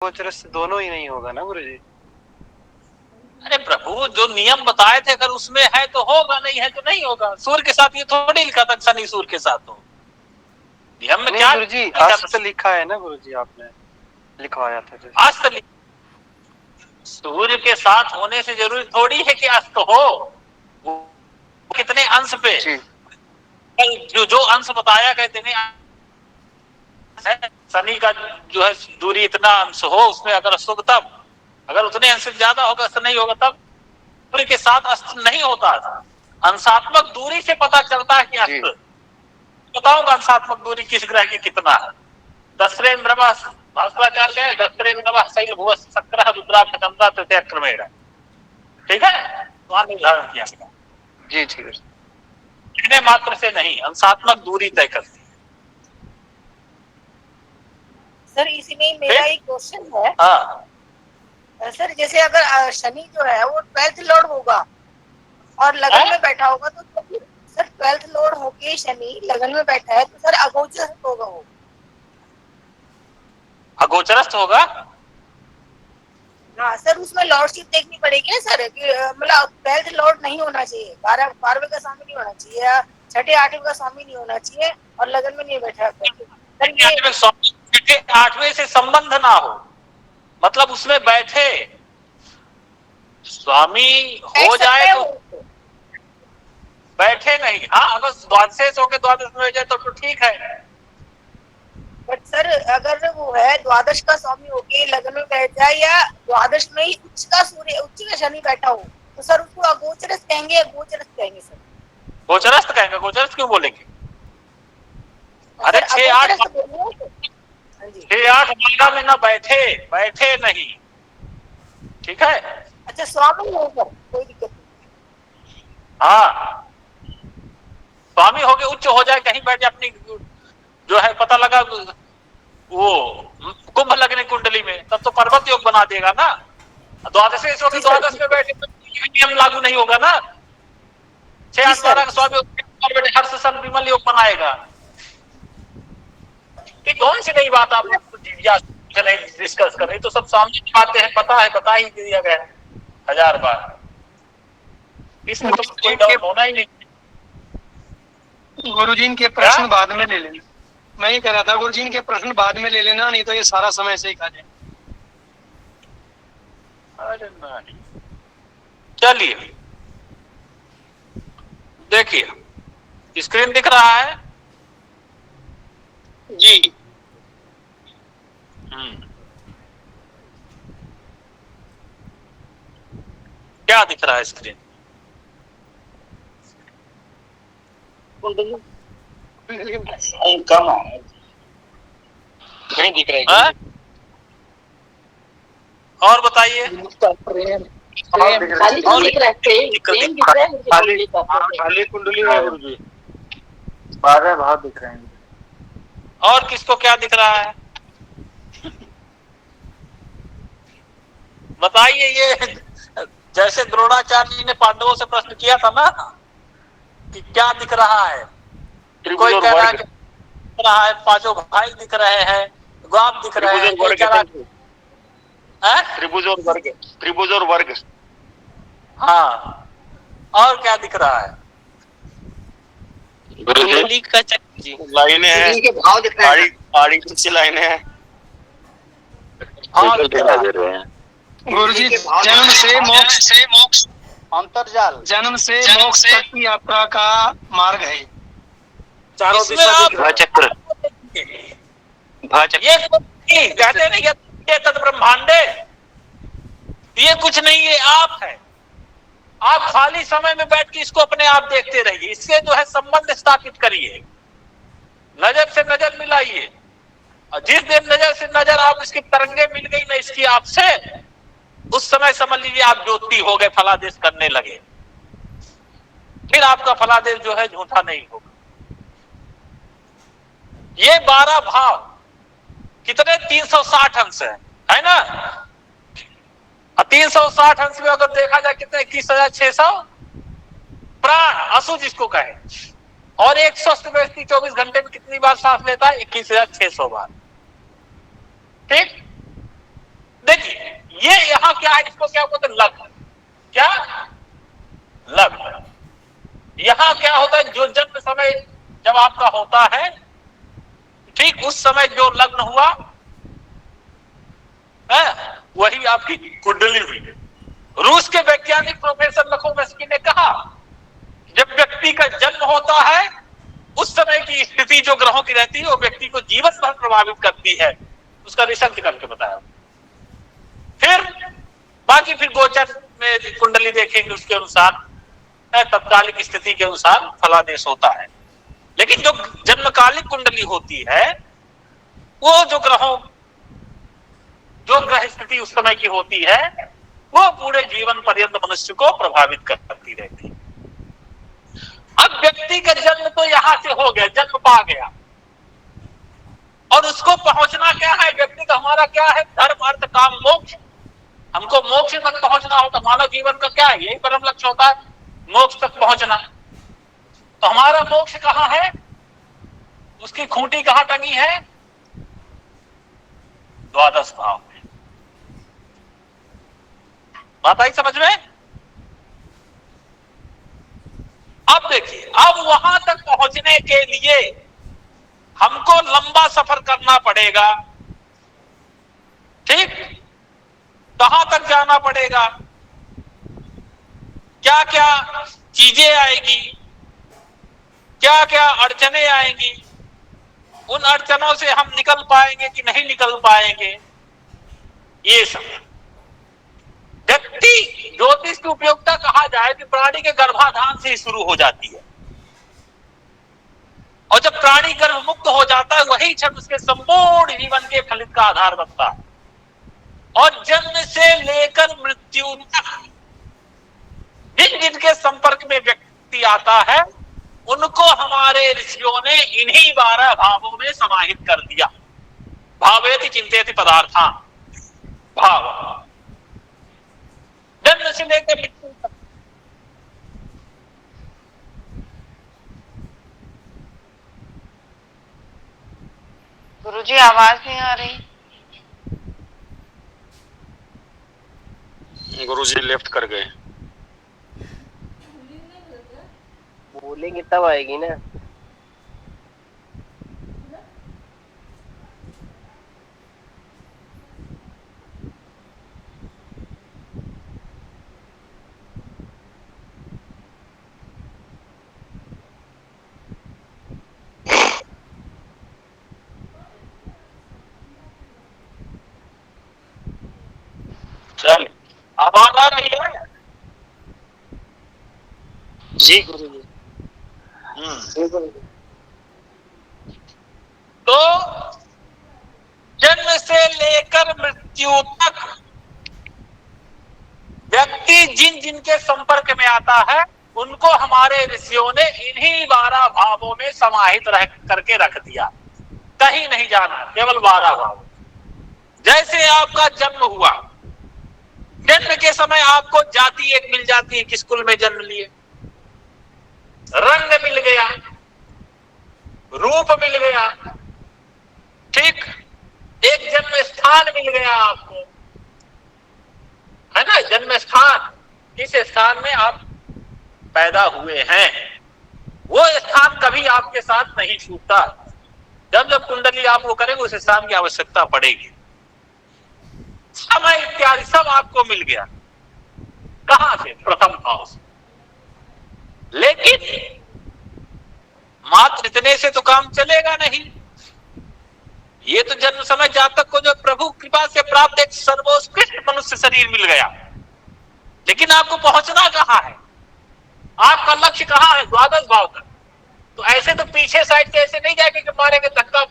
गोचरस्थ दोनों ही नहीं होगा ना गुरुजी। अरे प्रभु, जो नियम बताए थे अगर उसमें है तो होगा, नहीं है तो नहीं होगा। सूर्य के साथ ये थोड़ी लिखा था शनि सूर्य के साथ हो। नियम में क्या गुरुजी लिखा अस्त था? लिखा है ना गुरुजी, आपने लिखवाया था जैसे। अस्त सूर्य के साथ होने से जरूरी थोड़ी है कि अस्त हो। वो कितने अंश पे, जो जो अंश बताया गए थे शनि का जो है दूरी इतना अंश हो, उसमें अगर अस्त होगा तब, अगर उतने अंश से ज्यादा होगा, अस्त नहीं होगा तब। सूर्य के साथ अस्त नहीं होता था। अंशात्मक दूरी से पता चलता है कि अस्त। बताऊंगा अंशात्मक दूरी किस ग्रह की कितना है। दस्रेन्द्र भास्कराचार्य दस्रेन्द्र शैल भुव शक्र रुद्राक्ष चंद्रा तृतीय क्रमेण, ठीक है, वहां निर्धारण किया गया। जी ठीक है। इतने मात्र से नहीं, अंशात्मक दूरी तय करती है। सर इसी में मेरा एक क्वेश्चन है। हाँ सर जैसे अगर शनि जो है वो 12th लॉर्ड होगा और लगन में बैठा होगा तो सर 12th लॉर्ड होके शनि लगन में बैठा है तो सर अगोचर होगा वो। अगोचरस्थ होगा। हाँ सर, उसमें लॉर्डशिप देखनी पड़ेगी ना सर, कि मतलब 12th लॉर्ड नहीं होना चाहिए, 12वें का स्वामी नहीं होना चाहिए, या 6ठे 8वें का स्वामी नहीं होना चाहिए और लगन में नहीं बैठा सर। ये 8वें से संबंध ना हो, मतलब उसमें बैठे स्वामी हो जाए तो बैठे नहीं। हाँ, अगर द्वादशेष होकर द्वादश में हो जाए तो ठीक है। बट सर अगर वो है द्वादश का स्वामी होके लगन में बैठ जाए, या द्वादश में ही उच्च का सूर्य उच्च का शनि बैठा हो, तो सर उसको अगोचरस्थ कहेंगे या गोचरस्थ कहेंगे सर? गोचरस्थ कहेंगे। गोचरस्थ क्यों बोलेंगे? अरे 6-8 12 में ना बैठे, बैठे नहीं, ठीक है। अच्छा स्वामी हो सर, कोई दिक्कत नहीं। हाँ, स्वामी हो गए, उच्च हो जाए, कहीं बैठ जाए, अपनी जो है पता लगा वो कुंभ लगने कुंडली में, तब तो पर्वत योग बना देगा ना। द्वादश होगी, द्वादश में बैठे तो नियम लागू नहीं होगा ना। 6-8-12 का स्वामी बैठे हर्ष सन विमल योग बनाएगा। कि कौन सी नई बात आप डिस्कस कर रही, तो सब सामने की बातें हैं, पता है, बता ही दिया गया है 1000 बार। इसमें तो कोई डाउट होना ही नहीं। गुरुजी के प्रश्न बाद में ले लेना। मैं ये कह रहा था गुरुजी के प्रश्न बाद में ले लेना, नहीं तो ये सारा समय से ही खा जाए। अरे नहीं, चलिए देखिए, स्क्रीन दिख रहा है जी। क्या दिख रहा है स्क्रीन? कम है, नहीं दिख रहा है। और बताइए। खाली कुंडली है गुरुजी, 12 भाव दिख रहे हैं। और किसको क्या दिख रहा है बताइए। ये जैसे द्रोणाचार्य जी ने पांडवों से प्रश्न किया था ना कि क्या दिख रहा है, कोई कह रहा है दिख रहा है, पांचों भाई दिख रहे हैं, ग्वाम दिख रहे हैं, त्रिभुज और वर्ग, त्रिभुज और वर्ग। हाँ, और क्या दिख रहा है? गुरुजी का जी लाइनें हैं, भाव दिख रहे हैं, आड़ी की लाइनें हैं। गुरुजी जन्म से मोक्ष अंतरजाल, जन्म से मोक्ष तक की यात्रा का मार्ग है। चारों दिशा चक्र, ये कहते नहीं तद ब्रह्मांडे, ये कुछ नहीं, ये आप है। आप खाली समय में बैठ के इसको अपने आप देखते रहिए, इससे जो है संबंध स्थापित करिए, नजर से नजर मिलाइए, और जिस दिन नजर से नजर आप इसकी तरंगे मिल गई ना इसकी आपसे, उस समय समझ लीजिए आप ज्योति हो गए, फलादेश करने लगे। फिर आपका फलादेश जो है झूठा नहीं होगा। ये 12 भाव कितने 360 अंश है ना। 360 अंश में अगर देखा जाए कितने 21,600 प्राण असु जिसको कहे, और एक स्वस्थ व्यक्ति 24 घंटे में कितनी बार सांस लेता है? 21,600 बार। ठीक, यहाँ क्या है, इसको क्या बोलते हैं, लग्न। क्या लग्न। यहाँ क्या होता है, जो जन्म समय जब आपका होता है, ठीक उस समय जो लग्न हुआ है, वही आपकी कुंडली हुई। रूस के वैज्ञानिक प्रोफेसर लखोवस्की ने कहा, जब व्यक्ति का जन्म होता है, उस समय की स्थिति जो ग्रहों की रहती है, वो व्यक्ति को जीवन भर प्रभावित करती है। उसका रिसर्च करके बताया। फिर बाकी फिर गोचर में कुंडली देखेंगे, उसके अनुसार तत्कालिक स्थिति के अनुसार फलादेश होता है। लेकिन जो जन्मकालिक कुंडली होती है, वो जो ग्रह स्थिति उस समय की होती है, वो पूरे जीवन पर्यंत मनुष्य को प्रभावित करती रहती है। अब व्यक्ति का जन्म तो यहां से हो गया, जन्म पा गया, और उसको पहुंचना क्या है, व्यक्ति का हमारा क्या है, धर्म अर्थ काम मोक्ष। हमको मोक्ष तक पहुंचना हो तो मानव जीवन का क्या है, यही परम लक्ष्य होता है, मोक्ष तक पहुंचना। तो हमारा मोक्ष कहां है, उसकी खूंटी कहां टंगी है, द्वादश भाव में। बात आई समझ में? अब देखिए, अब वहां तक पहुंचने के लिए हमको लंबा सफर करना पड़ेगा। ठीक, कहां तक जाना पड़ेगा, क्या क्या चीजें आएगी, क्या क्या अड़चने आएंगी, उन अड़चनों से हम निकल पाएंगे कि नहीं निकल पाएंगे, ये सब। व्यक्ति ज्योतिष की उपयोगिता कहा जाए कि प्राणी के गर्भाधान से ही शुरू हो जाती है, और जब प्राणी गर्भ मुक्त हो जाता है, वही क्षण उसके संपूर्ण जीवन के फलित का आधार बनता है। और जन्म से लेकर मृत्यु तक जिन जिनके संपर्क में व्यक्ति आता है, उनको हमारे ऋषियों ने इन्हीं 12 भावों में समाहित कर दिया। भावेति चिंतेति पदार्थां, भाव, जन्म से लेकर मृत्यु तक। गुरुजी आवाज नहीं आ रही। गुरुजी लेफ्ट कर गए। बोलेंगे तब आएगी ना। चल, आवाज आ रही है? जी गुरुजी। तो जन्म से लेकर मृत्यु तक व्यक्ति जिन जिनके संपर्क में आता है, उनको हमारे ऋषियों ने इन्हीं 12 भावों में समाहित करके रख दिया। कहीं नहीं जाना, केवल 12 भाव। जैसे आपका जन्म हुआ, जन्म के समय आपको जाति एक मिल जाती है, किस कुल में जन्म लिए, रंग मिल गया, रूप मिल गया, ठीक, एक जन्म स्थान मिल गया आपको, है ना। जन्म स्थान, किस स्थान में आप पैदा हुए हैं, वो स्थान कभी आपके साथ नहीं छूटता। जब जब कुंडली आप वो करेंगे, उस स्थान की आवश्यकता पड़ेगी। समय इत्यादि सब आपको मिल गया, कहां से, प्रथम भाव से। लेकिन मात्र इतने से तो काम चलेगा नहीं। ये तो जन्म समय जातक को जो प्रभु कृपा से प्राप्त एक सर्वोत्कृष्ट मनुष्य शरीर मिल गया, लेकिन आपको पहुंचना कहां है, आपका लक्ष्य कहां है, द्वादश भाव तक। तो ऐसे तो पीछे साइड से ऐसे नहीं जाएंगे कि मारेंगे धक्का,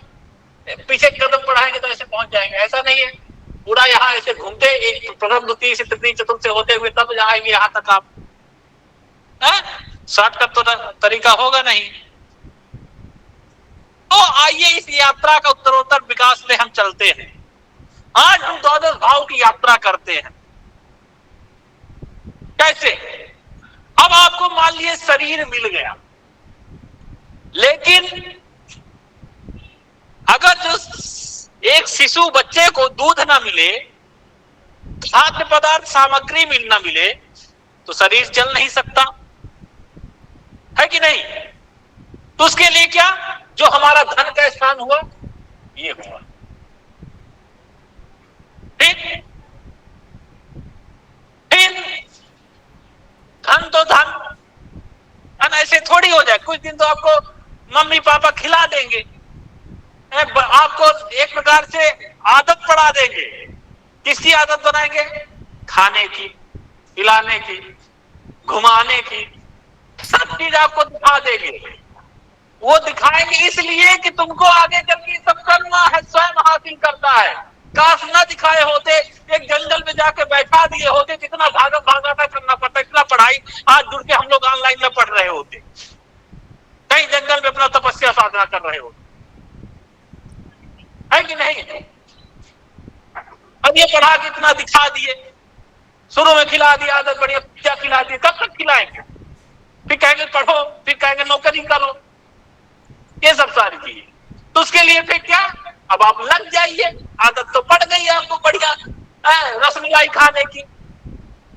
पीछे कदम बढ़ाएंगे तो ऐसे पहुंच जाएंगे, ऐसा नहीं है। पूरा यहाँ ऐसे घूमते, एक प्रथम द्वितीय से तृतीय चतुर्थ से होते हुए तब जाएंगे यहां तक आप। शॉर्टकट तो तरीका होगा नहीं। तो आइए इस यात्रा का उत्तरोत्तर विकास में हम चलते हैं। आज हम द्वादश भाव की यात्रा करते हैं। कैसे? अब आपको मान लीजिए शरीर मिल गया, लेकिन अगर जो एक शिशु बच्चे को दूध ना मिले खाद्य पदार्थ सामग्री न मिले तो शरीर चल नहीं सकता है कि नहीं। तो उसके लिए क्या, जो हमारा धन का स्थान हुआ ये हुआ, ठीक। फिर धन तो धन ऐसे थोड़ी हो जाए, कुछ दिन तो आपको मम्मी पापा खिला देंगे, आपको एक प्रकार से आदत पड़ा देंगे। किसकी आदत बनाएंगे? खाने की, पिलाने की, घुमाने की, सब चीज आपको दिखा देंगे। वो दिखाएंगे इसलिए कि तुमको आगे चल के सब करना है, स्वयं हासिल करता है। काश न दिखाए होते, एक जंगल में जाके बैठा दिए होते, कितना भागा भागाटा करना पड़ता, इतना पढ़ाई आज जुड़ के हम लोग ऑनलाइन में पढ़ रहे होते, कहीं जंगल में अपना तपस्या साधना कर रहे होते, है कि नहीं। अब ये पढ़ा के इतना दिखा दिए, शुरू में खिला दिया, आदत बढ़िया पिज्जा खिला दिए, कब तक खिलाएंगे? फिर कहेंगे पढ़ो, फिर कहेंगे नौकरी करो, ये सब सारी चीजें। तो उसके लिए फिर क्या, अब आप लग जाइए, आदत तो पड़ गई है आपको बढ़िया रसमलाई खाने की।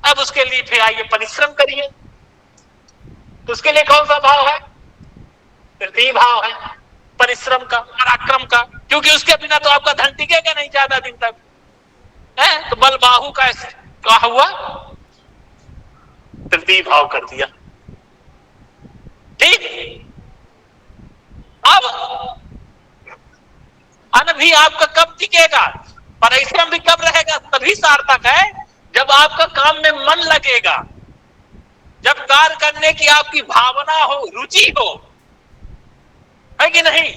अब उसके लिए फिर आइए परिश्रम करिए। तो उसके लिए कौन सा भाव है? तृतीय भाव है, परिश्रम का, पराक्रम का, क्योंकि उसके बिना तो आपका धन टिकेगा नहीं ज्यादा दिन तक है। तो बल बाहु का क्या हुआ? तृतीय भाव कर दिया, ठीक। अब अन्न भी आपका कब टिकेगा, परिश्रम भी कब रहेगा? तभी सार्थक है जब आपका काम में मन लगेगा, जब कार्य करने की आपकी भावना हो, रुचि हो, है कि नहीं।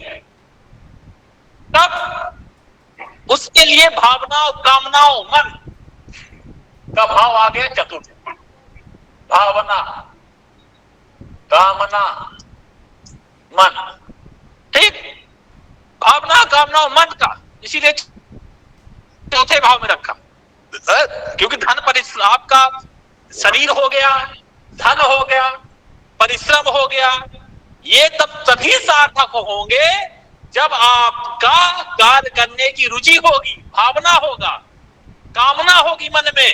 तब उसके लिए भावनाओं, कामनाओं, मन का भाव आ गया चतुर्थ। भावना, कामना, मन, ठीक। भावना, कामना, मन का, इसीलिए चौथे भाव में रखा, क्योंकि धन परिश्रम, आपका शरीर हो गया, धन हो गया, परिश्रम हो गया, ये तब तभी सार्थक होंगे जब आपका कार्य करने की रुचि होगी, भावना होगा, कामना होगी मन में,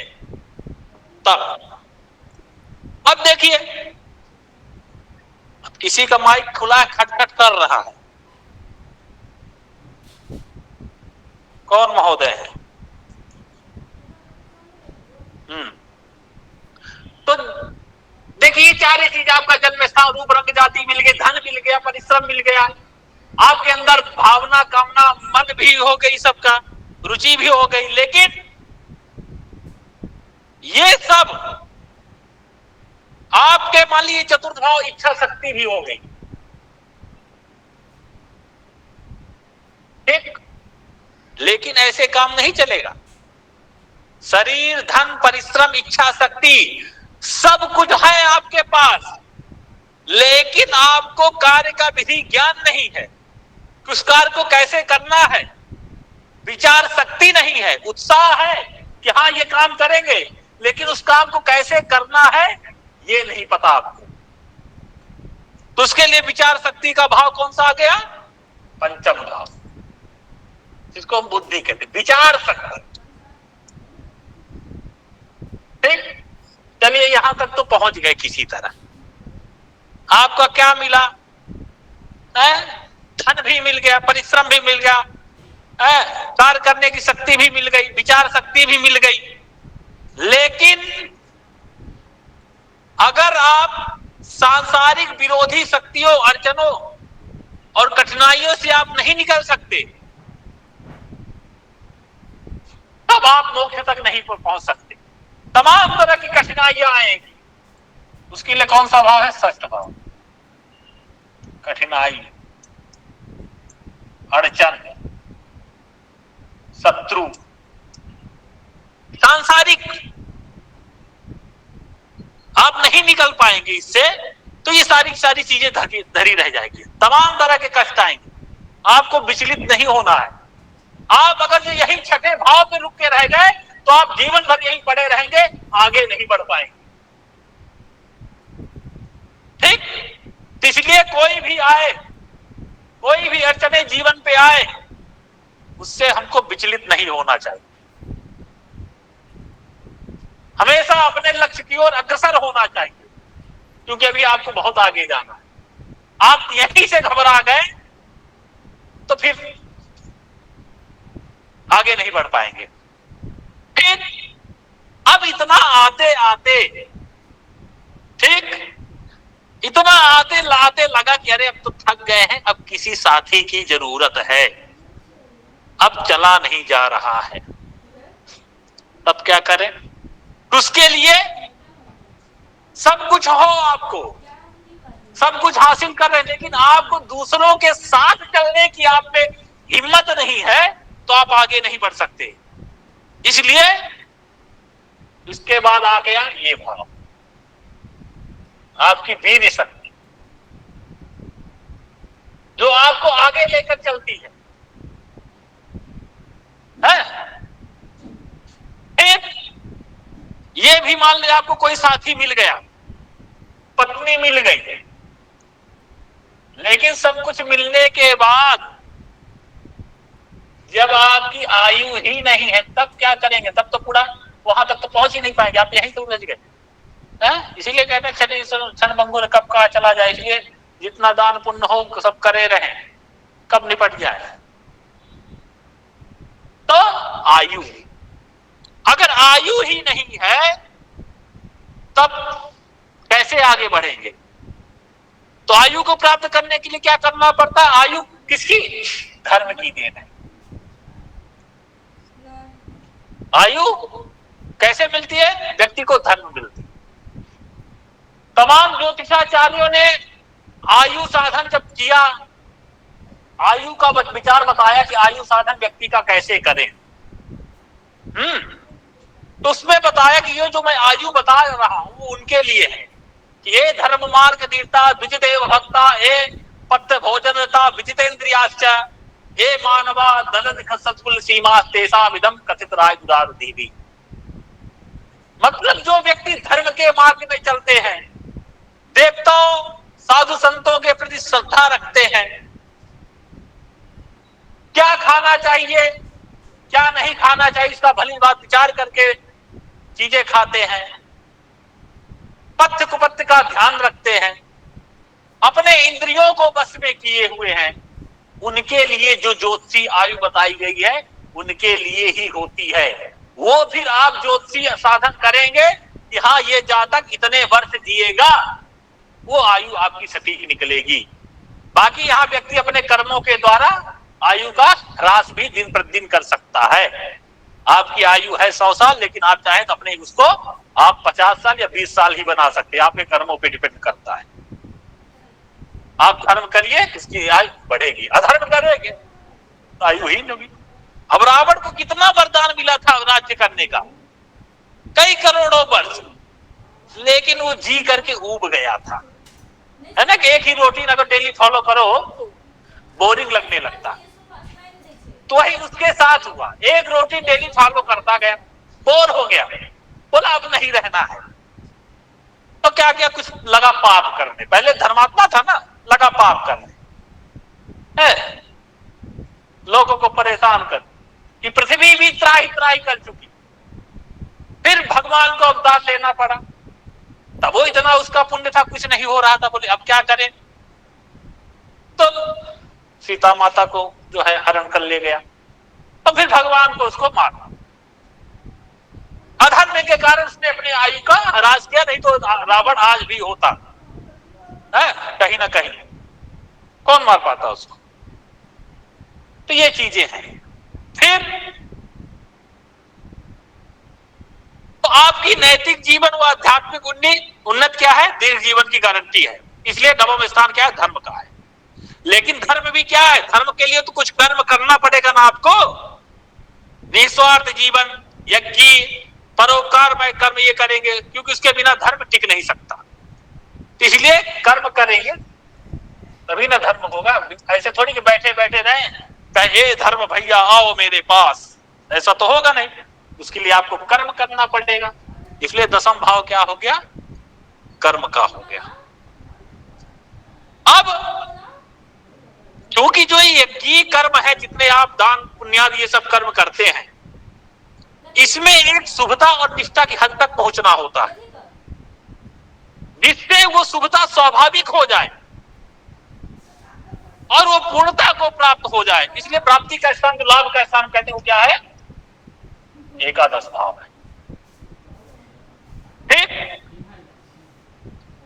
तब। अब देखिए, किसी का माइक खुला खटखट कर रहा है, कौन महोदय है? तो देखिए, चार चीज, आपका जन्म स्थान, रूप, रंग, जाति मिल गई, धन मिल गया, परिश्रम मिल गया, आपके अंदर भावना, कामना, मन भी हो गई, सबका रुचि भी हो गई। लेकिन ये सब आपके, मान लीजिए चतुर्थ भाव इच्छा शक्ति भी हो गई, ठीक। लेकिन ऐसे काम नहीं चलेगा। शरीर, धन, परिश्रम, इच्छा शक्ति सब कुछ है आपके पास, लेकिन आपको कार्य का विधि ज्ञान नहीं है, उस कार्य को कैसे करना है, विचार शक्ति नहीं है। उत्साह है कि हाँ ये काम करेंगे, लेकिन उस काम को कैसे करना है ये नहीं पता आपको। तो उसके लिए विचार शक्ति का भाव कौन सा आ गया? पंचम भाव, जिसको हम बुद्धि कहते हैं, विचार शक्ति, ठीक। चलिए यहां तक तो पहुंच गए किसी तरह। आपका क्या मिला? धन भी मिल गया, परिश्रम भी मिल गया, कार्य करने की शक्ति भी मिल गई, विचार शक्ति भी मिल गई। लेकिन अगर आप सांसारिक विरोधी शक्तियों, अड़चनों और कठिनाइयों से आप नहीं निकल सकते, तब आप मोक्ष तक नहीं पहुंच सकते। तमाम तरह की कठिनाइयां आएंगी, उसके लिए कौन सा भाव है? षष्ठ भाव। कठिनाई, अड़चन, शत्रु, सांसारिक, आप नहीं निकल पाएंगे इससे, तो ये सारी चीजें धरी रह जाएगी, तमाम तरह के कष्ट आएंगे। आपको विचलित नहीं होना है। आप अगर यही छठे भाव पे रुक के रह गए तो आप जीवन भर यहीं पड़े रहेंगे, आगे नहीं बढ़ पाएंगे, ठीक। इसलिए कोई भी आए, कोई भी अड़चने जीवन पे आए, उससे हमको विचलित नहीं होना चाहिए। हमेशा अपने लक्ष्य की ओर अग्रसर होना चाहिए, क्योंकि अभी आपको बहुत आगे जाना है। आप यहीं से घबरा गए तो फिर आगे नहीं बढ़ पाएंगे। फिर अब इतना आते आते, ठीक, इतना आते लाते लगा कि अरे अब तो थक गए हैं, अब किसी साथी की जरूरत है, अब चला नहीं जा रहा है। तब क्या करें? उसके लिए सब कुछ हो, आपको सब कुछ हासिल कर रहे हैं, लेकिन आपको दूसरों के साथ चलने की आप में हिम्मत नहीं है, तो आप आगे नहीं बढ़ सकते। इसलिए इसके बाद आ गया ये भाव, आपकी वीर शक्ति, जो आपको आगे लेकर चलती है। ये भी मान लीजिए आपको कोई साथी मिल गया, पत्नी मिल गई, लेकिन सब कुछ मिलने के बाद जब आपकी आयु ही नहीं है, तब क्या करेंगे? तब तो पूरा वहां तक तो पहुंच ही नहीं पाएंगे, आप यहीं तो उलझ गए। इसीलिए कहते हैं क्षण भंगुर कब कहा चला जाए, इसलिए जितना दान पुण्य हो सब करे रहे, कब निपट जाए। तो आयु, अगर आयु ही नहीं है तब कैसे आगे बढ़ेंगे? तो आयु को प्राप्त करने के लिए क्या करना पड़ता है? आयु किसकी? धर्म की देन है। आयु कैसे मिलती है? व्यक्ति को धर्म मिलती है। तमाम ज्योतिषाचार्यों ने आयु साधन जब किया, आयु का विचार बताया कि आयु साधन व्यक्ति का कैसे करें। तो उसमें बताया कि ये जो मैं आयु बता रहा हूं वो उनके लिए है कि ये धर्म मार्ग दीर्ता विजितेव भक्ता, ये पत्त भोजनता विजितेन्द्रियाश्च, ये मानवा दलद सत्कुल सीमा तेसा विदम कथित राय दुरार देवी। मतलब जो व्यक्ति धर्म के मार्ग में चलते हैं, देवताओं साधु संतों के प्रति श्रद्धा रखते हैं, क्या खाना चाहिए क्या नहीं खाना चाहिए इसका भली बात विचार करके चीजें खाते हैं, पथ्य कुपथ्य का ध्यान रखते हैं, अपने इंद्रियों को बस में किए हुए हैं, उनके लिए जो ज्योतिषी आयु बताई गई है उनके लिए ही होती है। वो फिर आप ज्योतिषी साधन करेंगे कि हाँ ये जातक इतने वर्ष जिएगा, वो आयु आपकी सटीक निकलेगी। बाकी यहाँ व्यक्ति अपने कर्मों के द्वारा आयु का ह्रास भी दिन प्रतिदिन कर सकता है। आपकी आयु है 100 साल, लेकिन आप चाहें तो अपने उसको आप 50 साल या 20 साल ही बना सकते हैं, आपके कर्मों पे डिपेंड करता है। आप धर्म करिए, इसकी आयु बढ़ेगी, अधर्म करेंगे तो आयु ही नहीं। अब रावण को कितना वरदान मिला था राज्य करने का, कई करोड़ों वर्ष, लेकिन वो जी करके ऊब गया था, है ना कि एक ही रूटीन अगर डेली फॉलो करो बोरिंग लगने लगता। तो वही उसके साथ हुआ, एक रूटीन डेली फॉलो करता गया, बोर हो गया, बोला अब नहीं रहना है। तो क्या किया? कुछ लगा पाप करने, पहले धर्मात्मा था ना, लगा पाप करने, लोगों को परेशान कर, कि पृथ्वी भी त्राही त्राही कर चुकी। फिर भगवान को अवतार लेना पड़ा, तब वो इतना उसका पुण्य था, कुछ नहीं हो रहा था, बोले अब क्या करें? तो सीता माता को जो है हरण कर ले गया, तो फिर भगवान को उसको मारा। अधर्म के कारण उसने अपनी आयु का ह्रास किया, नहीं तो रावण आज भी होता है कहीं ना कहीं, कौन मार पाता उसको। तो ये चीजें हैं। फिर तो आपकी नैतिक जीवन व आध्यात्मिक उन्नत क्या है? दीर्घ जीवन की गारंटी है। इसलिए नवम स्थान क्या है? धर्म का है। लेकिन धर्म भी क्या है? धर्म के लिए तो कुछ कर्म करना पड़ेगा ना आपको। निस्वार्थ जीवन, यज्ञ, परोपकार में कर्म ये करेंगे, क्योंकि उसके बिना धर्म टिक नहीं सकता। इसलिए कर्म करेंगे तभी ना धर्म होगा। ऐसे थोड़ी कि बैठे बैठे रहे कहे धर्म भैया आओ मेरे पास, ऐसा तो होगा नहीं। उसके लिए आपको कर्म करना पड़ेगा। इसलिए दसम भाव क्या हो गया? कर्म का हो गया। अब क्योंकि जो यज्ञ कर्म है, जितने आप दान पुण्यादि ये सब कर्म करते हैं, इसमें एक शुभता और निष्ठा की हद तक पहुंचना होता है, जिससे वो शुभता स्वाभाविक हो जाए और वो पूर्णता को प्राप्त हो जाए। इसलिए प्राप्ति का स्थान, जो लाभ का स्थान कहते हैं, वो क्या है? एकादश भाव है। ठीक।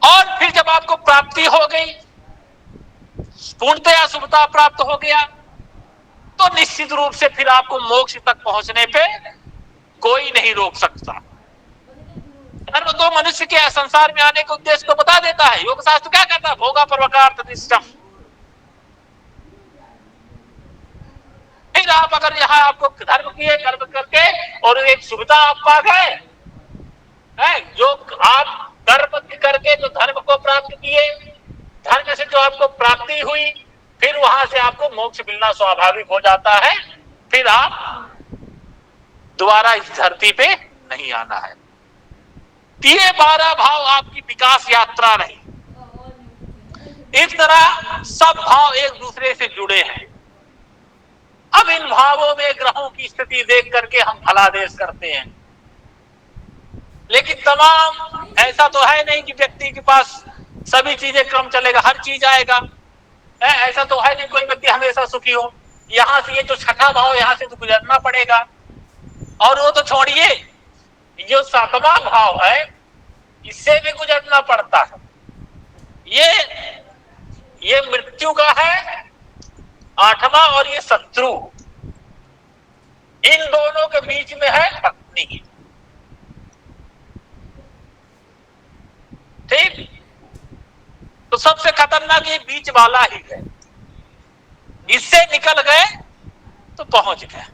और फिर जब आपको प्राप्ति हो गई, पूर्णतया शुभता प्राप्त हो गया, तो निश्चित रूप से फिर आपको मोक्ष तक पहुंचने पे कोई नहीं रोक सकता। धर्म तो मनुष्य के संसार में आने के उद्देश्य को बता देता है। योग शास्त्र क्या कहता है? भोगा परवकार्थनिष्ठम। फिर आप अगर यहाँ आपको धर्म किए, कर्म करके और एक सुविधा आप पा गए, जो आप कर्म करके जो धर्म को प्राप्त किए, धर्म से जो आपको प्राप्ति हुई, फिर वहां से आपको मोक्ष मिलना स्वाभाविक हो जाता है। फिर आप दोबारा इस धरती पे नहीं आना है। ये 12 भाव आपकी विकास यात्रा रही। इस तरह सब भाव एक दूसरे से जुड़े हैं। अब इन भावों में ग्रहों की स्थिति देख करके हम फलादेश करते हैं, लेकिन तमाम ऐसा तो है नहीं कि व्यक्ति के पास सभी चीजें क्रम चलेगा, हर चीज आएगा। ऐसा तो है नहीं कोई व्यक्ति हमेशा सुखी हो। यहां से ये जो छठा भाव, यहां से तो गुजरना पड़ेगा। और वो तो छोड़िए, जो 7वां भाव है, इससे भी गुजरना पड़ता है। ये मृत्यु का है 8वां, और ये शत्रु। इन दोनों के बीच में है पत्नी। ठीक। तो सबसे खतरनाक ये बीच वाला ही है। इससे निकल गए तो पहुंच गए।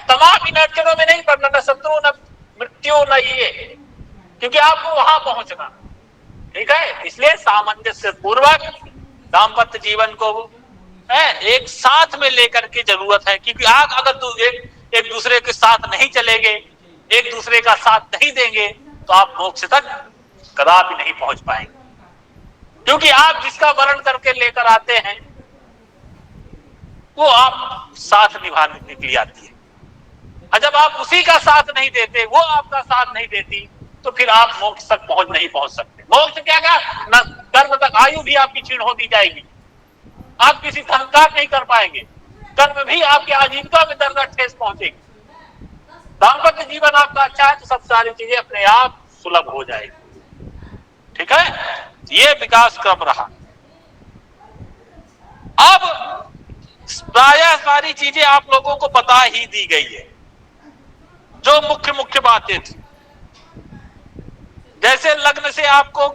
तमाम इन अड़चनों में नहीं पड़ना, न शत्रु, न मृत्यु, न ये, क्योंकि आपको वहां पहुंचना। ठीक है। इसलिए सामंजस्य पूर्वक दाम्पत्य जीवन को एक साथ में लेकर के जरूरत है, क्योंकि आप अगर एक दूसरे के साथ नहीं चलेंगे, एक दूसरे का साथ नहीं देंगे, तो आप मोक्ष तक कदापि नहीं पहुंच पाएंगे। क्योंकि आप जिसका वर्ण करके लेकर आते हैं, वो आप साथ निभाने के लिए आती है। और जब आप उसी का साथ नहीं देते, वो आपका साथ नहीं देती, तो फिर आप मोक्ष तक नहीं पहुंच सकते। मोक्ष क्या न कर्म तक आयु भी आपकी क्षीण होती जाएगी। आप किसी धनकार नहीं कर पाएंगे। कर्म भी आपके आजीविका में दर्द ठेस पहुंचेगी। दाम्पत्य जीवन आपका अच्छा है तो सब सारी चीजें अपने आप सुलभ हो जाएगी। ठीक है। ये विकास क्रम रहा। अब प्रायः सारी चीजें आप लोगों को बता ही दी गई है, जो मुख्य मुख्य बातें थी। जैसे लग्न से आपको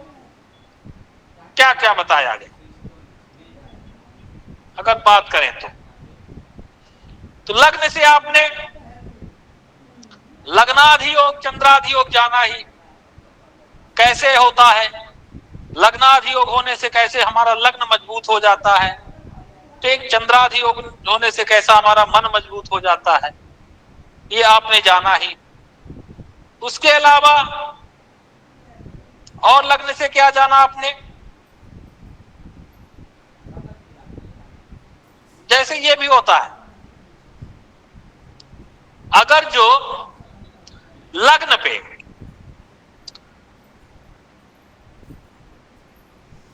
क्या क्या बताया गया, अगर बात करें तो लग्न से आपने लग्नाधियोग चंद्राधियोग जाना ही कैसे होता है। लग्नाधियोग होने से कैसे हमारा लग्न मजबूत हो जाता है, तो एक चंद्राधियोग होने से कैसा हमारा मन मजबूत हो जाता है, ये आपने जाना ही। उसके अलावा और लग्न से क्या जाना आपने, जैसे ये भी होता है, अगर जो लग्न पे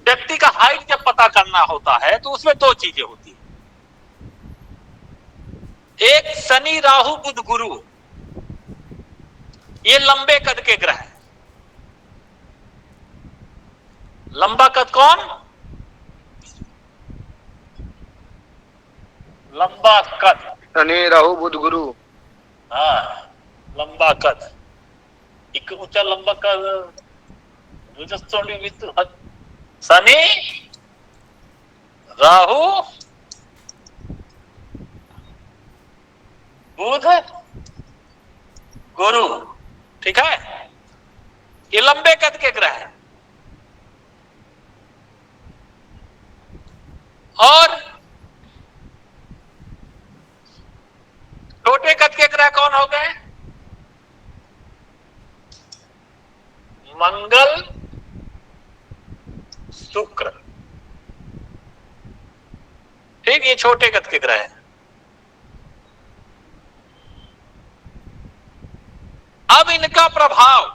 व्यक्ति का हाइट जब पता करना होता है, तो उसमें 2 चीजें होती है। एक शनि राहु बुध गुरु, ये लंबे कद के ग्रह हैं। लंबा कद कौन? लंबा कद शनि राहु बुध गुरु। हाँ, लंबा कद, एक ऊंचा लंबा कद। शनि राहु बुध गुरु, ठीक है। ये लंबे कद के ग्रह है। और छोटे कद के ग्रह कौन हो गए? मंगल शुक्र। ठीक, ये छोटे कद के ग्रह हैं। अब इनका प्रभाव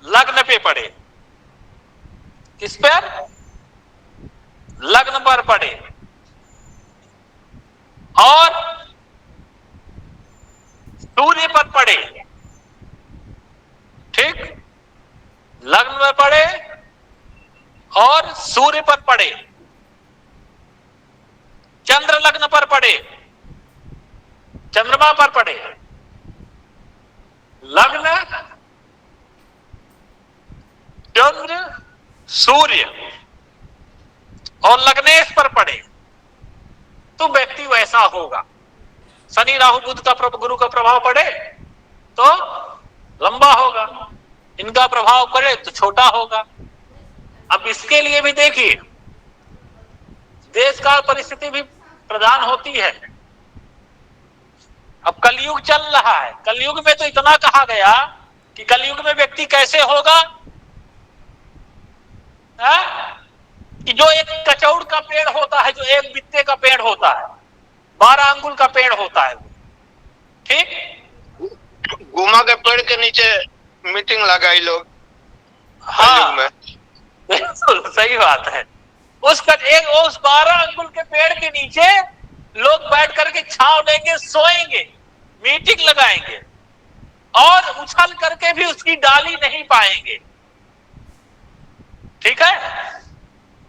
लग्न पे पड़े, किस पर? लग्न पर पड़े, और सूर्य पर पड़े। ठीक, लग्न पर पड़े और सूर्य पर पड़े, चंद्र लग्न पर पड़े, चंद्रमा पर पड़े, लग्न, चंद्र, सूर्य और लग्नेश पर पड़े तो व्यक्ति वैसा होगा। शनि राहु बुध का गुरु का प्रभाव पड़े तो लंबा होगा, इनका प्रभाव पड़े तो छोटा होगा। अब इसके लिए भी देखिए, देश काल परिस्थिति भी प्रधान होती है। अब कलयुग चल रहा है, कलयुग में तो इतना कहा गया कि कलयुग में व्यक्ति कैसे होगा, कि जो एक कचौड़ का पेड़ होता है, जो एक बित्ते का पेड़ होता है, 12 अंगुल का पेड़ होता है, ठीक, गुमा के पेड़ के नीचे मीटिंग लगाई लोग। हाँ, बिल्कुल सही बात है। उस 12 अंगुल के पेड़ के नीचे लोग बैठ करके छांव लेंगे, सोएंगे, मीटिंग लगाएंगे और उछल करके भी उसकी डाली नहीं पाएंगे। ठीक है,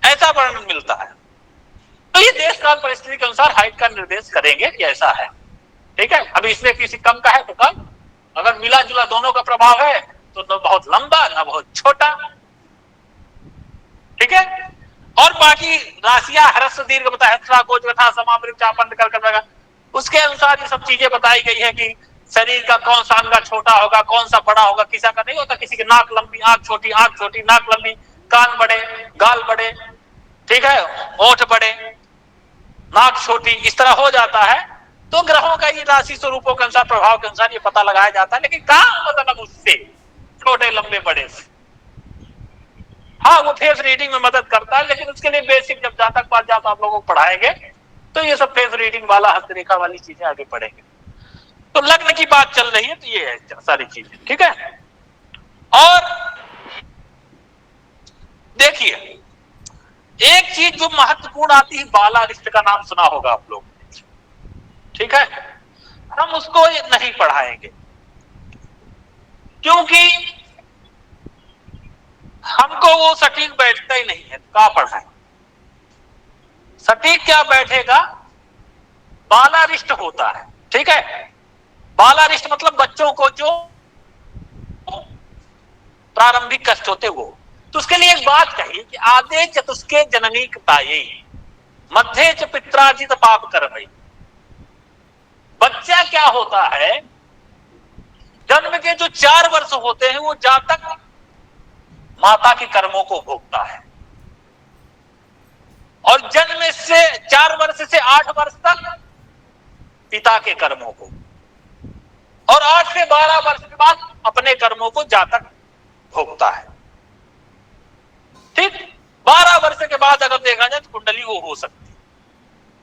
ऐसा वर्णन मिलता है। तो ये देश काल परिस्थिति के अनुसार हाइट का निर्देश करेंगे कि ऐसा है। ठीक है, अभी इसमें किसी कम का है तो कम, अगर मिला जुला दोनों का प्रभाव है तो न बहुत लंबा न बहुत छोटा। ठीक है, और बाकी राशियां ह्रस्व दीर्घ बताया, हत्रा गोच तथा समावृत चापंड कर उसके अनुसार ये सब चीजें बताई गई है कि शरीर का कौन सा अंग छोटा होगा, कौन सा बड़ा होगा। किसी का नहीं होता, किसी की नाक लंबी, आंख छोटी, नाक लंबी, कान बड़े, गाल बड़े, ठीक है, ओठ बड़े, नाक छोटी, इस तरह हो जाता है। तो ग्रहों का ये राशि स्वरूपों के अनुसार, प्रभाव के अनुसार ये पता लगाया जाता है। लेकिन कहां मतलब उससे छोटे लंबे बड़े से, हाँ वो फेस रीडिंग में मदद करता है, लेकिन उसके लिए बेसिक जब जातक पाठ जाता आप लोगों को पढ़ाएंगे तो ये सब फेस रीडिंग वाला, हस्तरेखा वाली चीजें आगे पढ़ेंगे। तो लग्न की बात चल रही है तो ये है सारी चीजें। ठीक है, और देखिए एक चीज जो महत्वपूर्ण आती है, बालारिष्ट का नाम सुना होगा आप लोग। ठीक है, हम उसको नहीं पढ़ाएंगे क्योंकि हमको वो सटीक बैठता ही नहीं है, क्या पढ़ाएं। सटीक क्या बैठेगा, बालारिष्ट होता है। ठीक है, बालारिष्ट मतलब बच्चों को जो प्रारंभिक कष्ट होते वो। तो उसके लिए एक बात कही कि आदे चतुष्के जननी ताये मध्य च पित्रार्जित पाप कर्म। बच्चा क्या होता है, जन्म के जो 4 वर्ष होते हैं वो जातक माता के कर्मों को भोगता है, और जन्म से 4 वर्ष से 8 वर्ष तक पिता के कर्मों को, और 8 से 12 वर्ष के बाद अपने कर्मों को जातक भोगता है। ठीक, 12 वर्ष के बाद अगर देखा जाए तो कुंडली वो हो सकती है।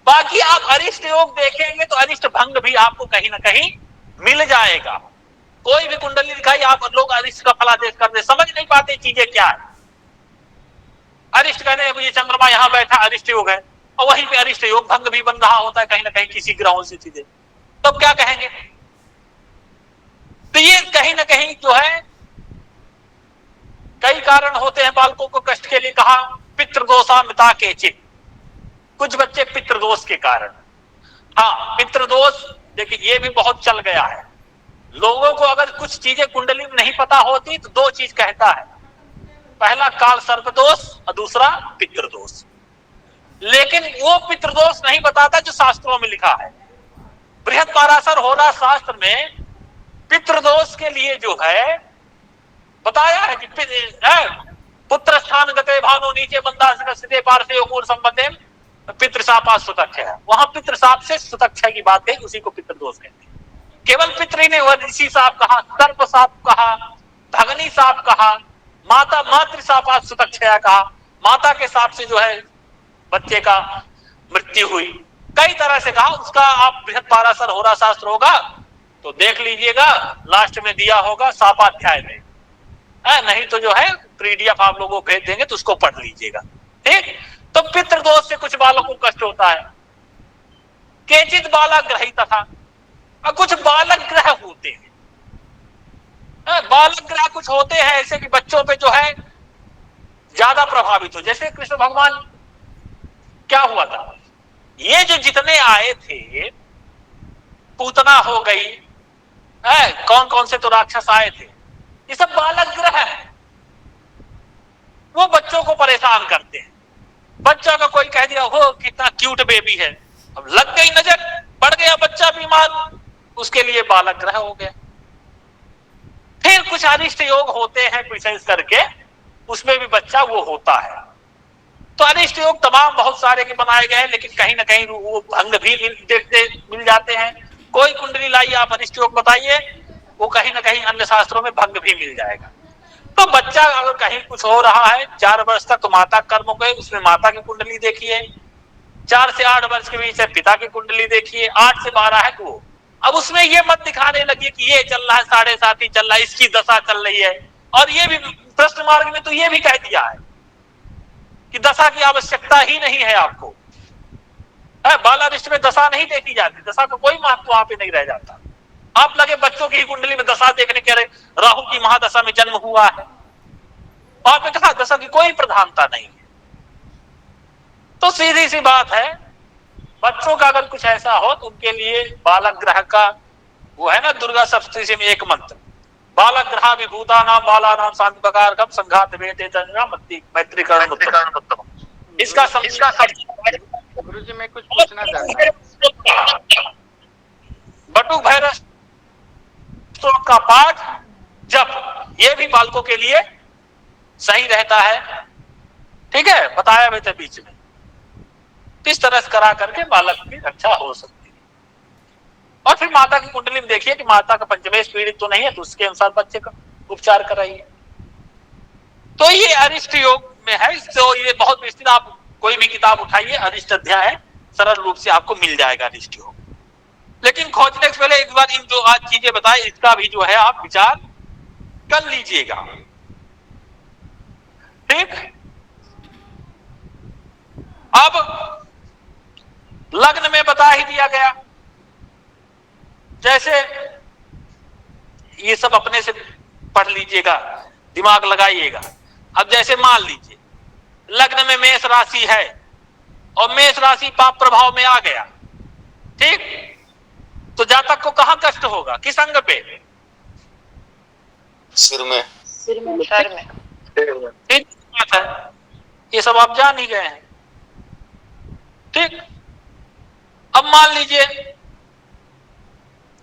बाकी आप अरिष्ट योग देखेंगे तो अरिष्ट भंग भी आपको कहीं ना कहीं मिल जाएगा। कोई भी कुंडली दिखाई, आप लोग अरिष्ट का फलादेश कर दे, समझ नहीं पाते चीजें क्या है। अरिष्ट कहने ये चंद्रमा यहां बैठा अरिष्ट योग है, और वहीं पे अरिष्ट योग भंग भी बन रहा होता है कहीं ना कहीं किसी ग्रहों से सीधे, तब क्या कहेंगे। तो ये कहीं ना कहीं जो है कई कारण होते हैं बालकों को कष्ट के लिए। कहा पितृदोषामिता के चित, कुछ बच्चे पितृदोष के कारण। हाँ, पितृदोष देखिए ये भी बहुत चल गया है। लोगों को अगर कुछ चीजें कुंडली में नहीं पता होती तो 2 चीज कहता है, पहला काल सर्प दोष और दूसरा पितृदोष। लेकिन वो पितृदोष नहीं बताता जो शास्त्रों में लिखा है। बृहद पाराशर होरा शास्त्र में पितृदोष के लिए जो है बताया है कि पुत्र स्थान गते भानो नीचे बंदा सिद्धे पार्श्वे योगूर संबंधे पितृशापा सुतक्षय है। वहां पितृशाप से सुतक्षय की बात है, उसी को पितृदोष कहते हैं। केवल पितृ ने वह ऋषि साप कहा, सर्प साप कहा, भगनी साप कहा, मातृ सापा सुतक्षया कहा, माता के साप से जो है बच्चे का मृत्यु हुई, कई तरह से कहा। उसका आप बृहद पाराशर होरा शास्त्र होगा तो देख लीजिएगा, लास्ट में दिया होगा सापाध्याय में, नहीं तो जो है पीडीएफ आप लोगों को भेज देंगे तो उसको पढ़ लीजिएगा। ठीक, तो पितृदोष से कुछ बालकों को कष्ट होता है। केचित बालक ग्रही तथा, और कुछ बालक ग्रह होते हैं। बालक ग्रह कुछ होते हैं ऐसे कि बच्चों पे जो है ज्यादा प्रभावित हो। जैसे कृष्ण भगवान, क्या हुआ था, ये जो जितने आए थे, पूतना हो गई, कौन कौन से तो राक्षस आए थे, ये सब बालक ग्रह है। वो बच्चों को परेशान करते हैं। बच्चा का कोई कह दिया हो कितना क्यूट बेबी है, अब लग गई नजर, पड़ गया बच्चा बीमार, उसके लिए बालक ग्रह हो गया। फिर कुछ अनिष्ट योग होते हैं प्रिसेंस करके, उसमें भी बच्चा वो होता है। तो अनिष्ट योग तमाम बहुत सारे के बनाए गए हैं, लेकिन कहीं ना कहीं वो भंग भी देखते मिल जाते हैं। कोई कुंडली लाइए आप, अनिष्ट योग बताइए, वो कहीं ना कहीं अन्य शास्त्रों में भंग भी मिल जाएगा। तो बच्चा अगर कहीं कुछ हो रहा है 4 वर्ष तक, तो माता कर्म हो गए, उसमें माता की कुंडली देखिए। 4 से 8 वर्ष के बीच है पिता की कुंडली देखिए। 8 से 12 है वो। अब उसमें ये मत दिखाने लगिए कि ये चल रहा है 7.5 चल रहा है, इसकी दशा चल रही है। और ये भी प्रश्न मार्ग में तो ये भी कह दिया है कि दशा की आवश्यकता ही नहीं है आपको। बालारिष्ट में दशा नहीं देखी जाती, दशा का कोई महत्व वहां पे नहीं रह जाता। आप लगे बच्चों की ही कुंडली में दशा देखने के, रहे राहु की महादशा में जन्म हुआ है, और कहा दशा की कोई प्रधानता नहीं है। तो सीधी सी बात है, बच्चों का अगर कुछ ऐसा हो तो उनके लिए बालक ग्रह का वो है ना, दुर्गा सप्तशती में एक मंत्र, बालक ग्रह विभूता नाम बाला नाम शांति प्रकार कब संघात वेदे मैत्रीकरण। इसका गुरुजी मैं कुछ पूछना चाहता हूँ। बटुक भैरव स्तोत्र का पाठ जब, ये भी बालकों के लिए सही रहता है। ठीक है, बताया हुए थे बीच में, इस तरह से करा करके बालक की रक्षा हो सकती है। और फिर माता की कुंडली में देखिए कि माता का पंचमेश पीड़ित तो नहीं है, तो उसके अनुसार बच्चे का उपचार कराइए। तो ये अरिष्ट योग में है। तो ये बहुत विस्तृत, आप कोई भी किताब उठाइए, अरिष्ट अध्याय है, सरल रूप से आपको मिल जाएगा अरिष्ट योग। लेकिन खोजने से पहले एक बार इन जो आज चीजें बताए, इसका भी जो है आप विचार कर लीजिएगा। ठीक, अब लग्न में बता ही दिया गया, जैसे ये सब अपने से पढ़ लीजिएगा, दिमाग लगाइएगा। अब जैसे मान लीजिए लग्न में मेष राशि है और मेष राशि पाप प्रभाव में आ गया, ठीक, तो जातक को कहां कष्ट होगा, किस अंग पे, सिर में, सिर में, सर में। ठीक बात है, ये सब आप जान ही गए हैं। ठीक, अब मान लीजिए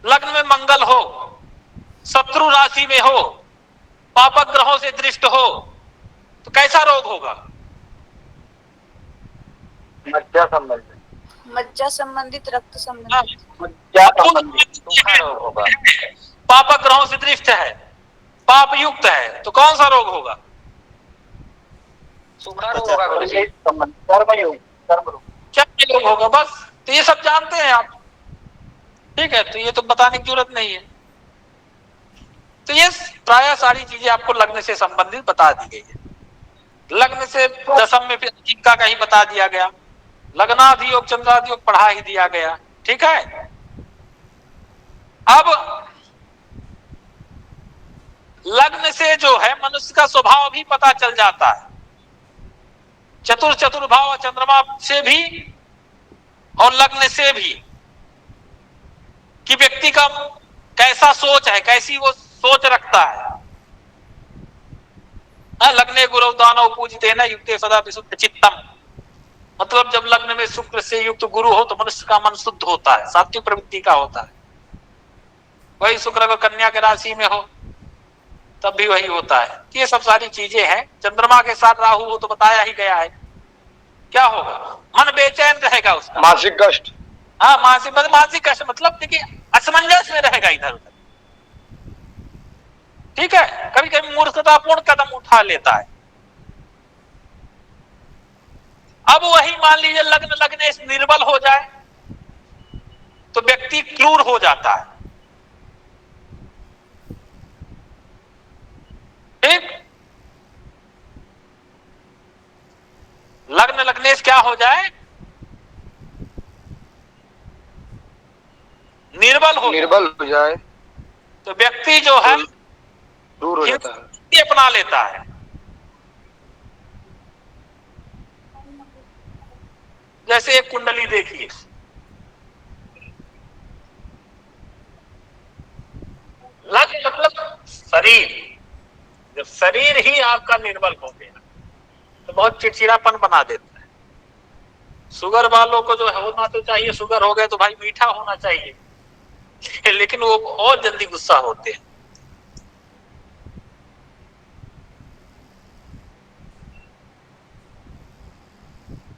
लग्न में मंगल हो, शत्रु राशि में हो, पापक ग्रहों से दृष्ट हो, तो कैसा रोग होगा, मज्जा संबंधित, मज्जा संबंधित, रक्त संबंधित, मज्जा संबंधित सूखा रोग होगा। पापक ग्रहों से दृष्ट है, पाप युक्त है, तो कौन सा रोग होगा, सूखा रोग होगा, चर्म रोग होगा। बस, तो ये सब जानते हैं आप। ठीक है, तो ये तो बताने की जरूरत नहीं है। तो ये प्राय सारी चीजें आपको लग्न से संबंधित बता दी गई है। लग्न से दशम में फिर जीविका का ही बता दिया गया, लग्नाधि योग चंद्राधि योग पढ़ा ही दिया गया। ठीक है, अब लग्न से जो है मनुष्य का स्वभाव भी पता चल जाता है, चतुर्भाव चंद्रमा से भी और लग्न से भी, कि व्यक्ति का कैसा सोच है, कैसी वो सोच रखता है। लग्ने गुरु दानव पूजितेन युक्ते सदा विशुद्ध चित्तम, मतलब जब लग्न में शुक्र से युक्त गुरु हो तो मनुष्य का मन शुद्ध होता है, सात्विक प्रवृत्ति का होता है। वही शुक्र अगर कन्या के राशि में हो तब भी वही होता है। ये सब सारी चीजें हैं। चंद्रमा के साथ राहु हो तो बताया ही गया है, क्या होगा, मन बेचैन रहेगा उसका, मानसिक कष्ट, हाँ मानसिक कष्ट, मतलब देखिए असमंजस में रहेगा इधर उधर। ठीक है, कभी कभी मूर्खतापूर्ण कदम उठा लेता है। अब वही मान लीजिए लग्न लगने से निर्बल हो जाए तो व्यक्ति क्रूर हो जाता है, हो जाए, निर्बल हो जाए तो व्यक्ति जो है दूर हो जाता है। हिंसा अपना लेता है। जैसे एक कुंडली देखिए, लग्न मतलब शरीर, जब शरीर ही आपका निर्बल हो गया तो बहुत चिड़चिड़ापन बना देता है। शुगर वालों को जो होना तो चाहिए, शुगर हो गए तो भाई मीठा होना चाहिए, लेकिन वो और जल्दी गुस्सा होते हैं।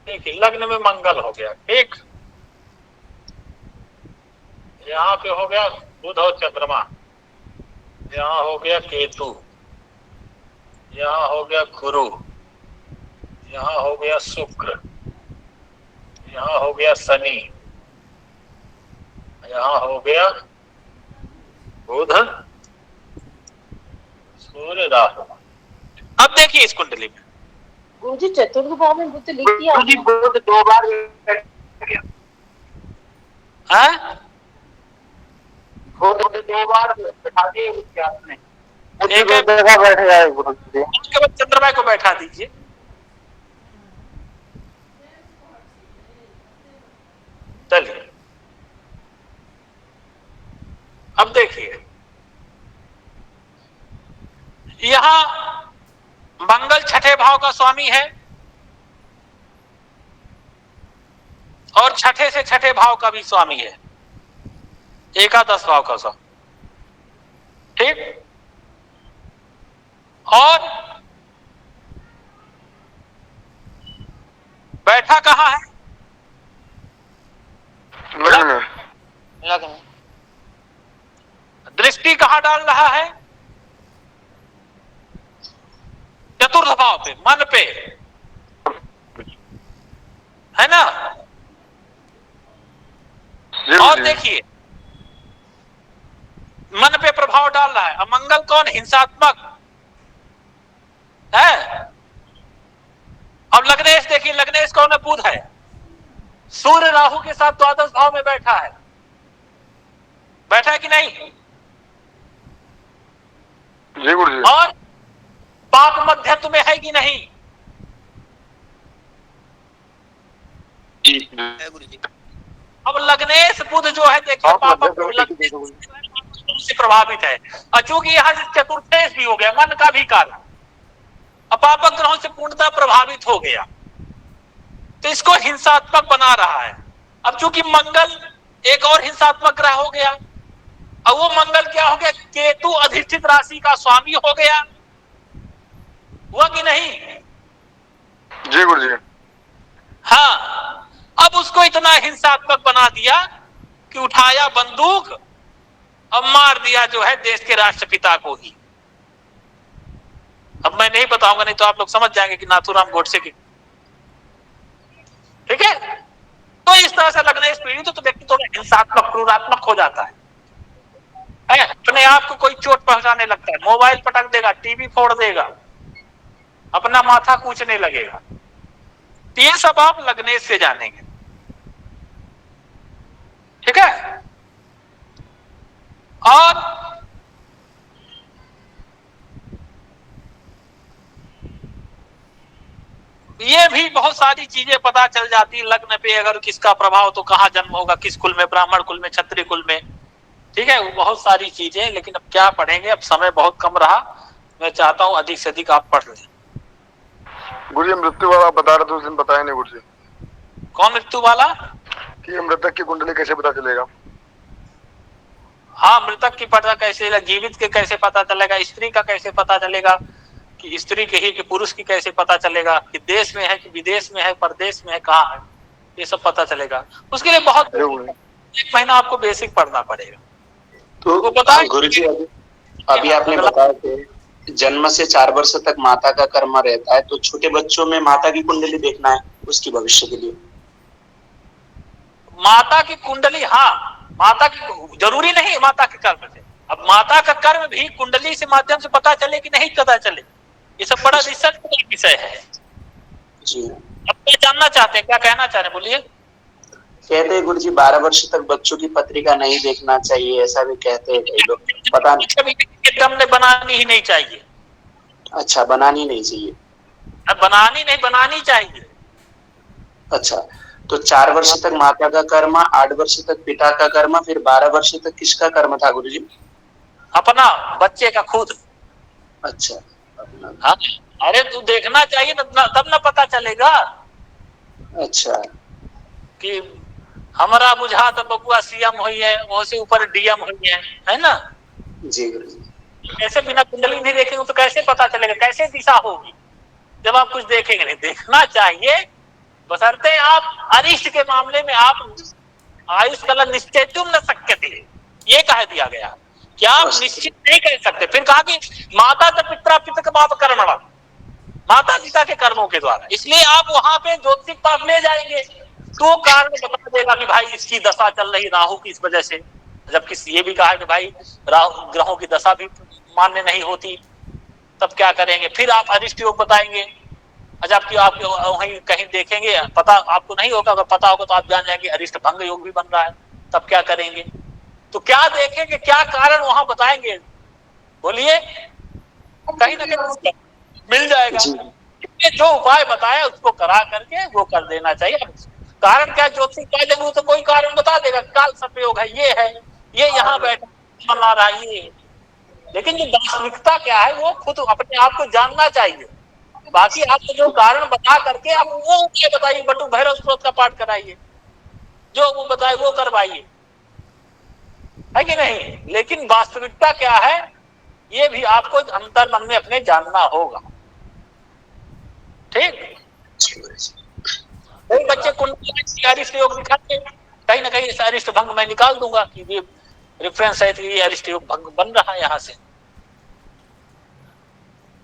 देखिए लग्न में मंगल हो गया, ठीक, यहाँ पे हो गया बुध और चंद्रमा, यहाँ हो गया केतु, यहाँ हो गया गुरु, यहाँ हो गया शुक्र, यहाँ हो गया शनि, यहाँ हो गया बुध, सूर्य, राहु। अब देखिए इस कुंडली में गुरुजी चतुर्थ भाव में बुध लिख दिया गुरुजी बुध 2 बार है, बुध 2 बार बैठा दिए आपने, एक जगह बैठ जाए गुरुजी। उसके बाद चंद्रमा को बैठा दीजिए। चलिए अब देखिए, यहां मंगल छठे भाव का स्वामी है और छठे से छठे भाव का भी स्वामी है, एकादश भाव का स्वामी, ठीक। और बैठा कहां है? लग्न। दृष्टि कहां डाल रहा है? चतुर्थ भाव पे, मन पे, है ना। और देखिए मन पे प्रभाव डाल रहा है। अब मंगल कौन? हिंसात्मक है। अब लग्नेश देखिए, लग्नेश कौन है? बुध है। सूर्य राहु के साथ द्वादश भाव में बैठा है, बैठा है कि नहीं? जी गुरुजी। और पाप मध्यत्व में है कि नहीं? जी। अब लग्नेश बुध जो है देखिए पाप से प्रभावित है, और चूंकि यहां से चतुर्थेश भी हो गया, मन का भी कारण, अब पापक ग्रहों से पूर्णतः प्रभावित हो गया, तो इसको हिंसात्मक बना रहा है। अब चूंकि मंगल एक और हिंसात्मक ग्रह हो गया, अब वो मंगल क्या हो गया? केतु अधिष्ठित राशि का स्वामी हो गया, हुआ कि नहीं? जी गुरुजी। हाँ, अब उसको इतना हिंसात्मक बना दिया कि उठाया बंदूक, अब मार दिया जो है देश के राष्ट्रपिता को ही। अब मैं नहीं बताऊंगा, नहीं तो आप लोग समझ जाएंगे कि नाथूराम गोडसे की, ठीक है। तो इस तरह से लगने पीड़ित तो व्यक्ति थोड़ा हिंसात्मक क्रूरात्मक हो जाता है, अपने आप को कोई चोट पहुंचाने लगता है, मोबाइल पटक देगा, टीवी फोड़ देगा, अपना माथा कूचने लगेगा। तो ये सब आप लग्नेश से जानेंगे, ठीक है। और ये भी बहुत सारी चीजें पता चल जाती लग्न पे, अगर किसका प्रभाव, तो कहाँ जन्म होगा, किस कुल में, ब्राह्मण कुल में, क्षत्रिय कुल में, ठीक है। वो बहुत सारी चीजें, लेकिन अब क्या पढ़ेंगे, अब समय बहुत कम रहा। मैं चाहता हूं अधिक से अधिक आप पढ़ लें। गुरुजी मृत्यु वाला आप बता रहे थे उस दिन, बताया नहीं गुरुजी। कौन मृत्यु वाला? कि मृतक की कुंडली कैसे पता चलेगा? हाँ, मृतक की पता कैसे चलेगा, जीवित के कैसे पता चलेगा, स्त्री का कैसे पता चलेगा, कि स्त्री के ही कि पुरुष की कैसे पता चलेगा, कि देश में है कि विदेश में है, परदेश में है, कहाँ है, ये सब पता चलेगा। उसके लिए बहुत 1 महीना आपको बेसिक पढ़ना पड़ेगा। तो बताएं गुरुजी, अभी आपने बताया कि जन्म से 4 वर्ष तक माता का कर्म रहता है, तो छोटे बच्चों में माता की कुंडली देखना है उसकी भविष्य के लिए। माता की कुंडली, हाँ, माता की जरूरी नहीं माता के कर्म से। अब माता का कर्म भी कुंडली से माध्यम से पता चले कि नहीं पता चले, ये सब बड़ा रिसर्च का विषय है। जी। अब क्या जानना चाहते हैं, क्या कहना चाह रहे हैं, बोलिए। कहते हैं गुरुजी 12 वर्ष तक बच्चों की पत्रिका नहीं देखना चाहिए, ऐसा भी कहते हैं कई लोग, पता नहीं। कभी एकदम ने बनानी ही नहीं चाहिए। अच्छा, बनानी नहीं चाहिए। बनानी चाहिए। अच्छा, तो 4 वर्ष तक माता का कर्म, 8 वर्ष तक पिता का कर्म, फिर 12 वर्ष तक किसका कर्म था गुरुजी? अपना, बच्चे का खुद। अच्छा, अपना। हाँ, अरे तू देखना चाहिए तब ना पता चलेगा। अच्छा, कि हमारा बुझा तो बबुआ सीएम हुई है, वो से ऊपर डीएम हुई है ना। जी गुरुजी। कैसे बिना कुंडली नहीं देखेंगे तो कैसे पता चलेगा, कैसे दिशा होगी जब आप कुछ देखेंगे नहीं। देखना चाहिए, बशर्ते आप अरिष्ट के मामले में आप आयुष कला निश्चेतुम न शक्यते, ये कह दिया गया कि आप निश्चित नहीं कह सकते। फिर कहा कि माता पिता पिता बाप कर्मणा, माता पिता के कर्मों के द्वारा। इसलिए आप वहां पे ज्योतिष पास ले जाएंगे तो कारण बता देगा कि भाई इसकी दशा चल रही राहु की इस वजह से, जबकि ये भी कहा है कि भाई राहु ग्रहों की दशा भी मान्य नहीं होती, तब क्या करेंगे। फिर आप अरिष्ट योग बताएंगे, जबकि आप वहीं कहीं देखेंगे, पता आपको नहीं होगा, अगर पता होगा तो आप जान जाएंगे अरिष्ट भंग योग भी बन रहा है, तब क्या करेंगे। तो क्या देखेंगे, क्या कारण वहां बताएंगे, बोलिए, कहीं ना कहीं मिल जाएगा। जो उपाय बताया उसको करा करके वो कर देना चाहिए। कारण क्या, ज्योतिष कह देंगे तो कोई कारण बता देगा, काल संयोग है, ये है, ये यहाँ बैठा बना रहा है ये। लेकिन जो वास्तविकता क्या है वो खुद अपने आप को जानना चाहिए। बाकी आपको जो कारण बता करके आप वो उपाय बताइए, बटू भैरव स्त्रोत का पाठ कराइए, जो वो बताए वो करवाइए, है कि नहीं। लेकिन वास्तविकता क्या है ये भी आपको अंतर मन में अपने जानना होगा। ठीक, कई बच्चे कुंडली अरिष्ट योग दिखाते, कहीं ना कहीं इस अरिष्ट भंग मैं निकाल दूंगा कि ये रेफरेंस है, ये अरिष्ट योग भंग बन रहा है यहाँ से।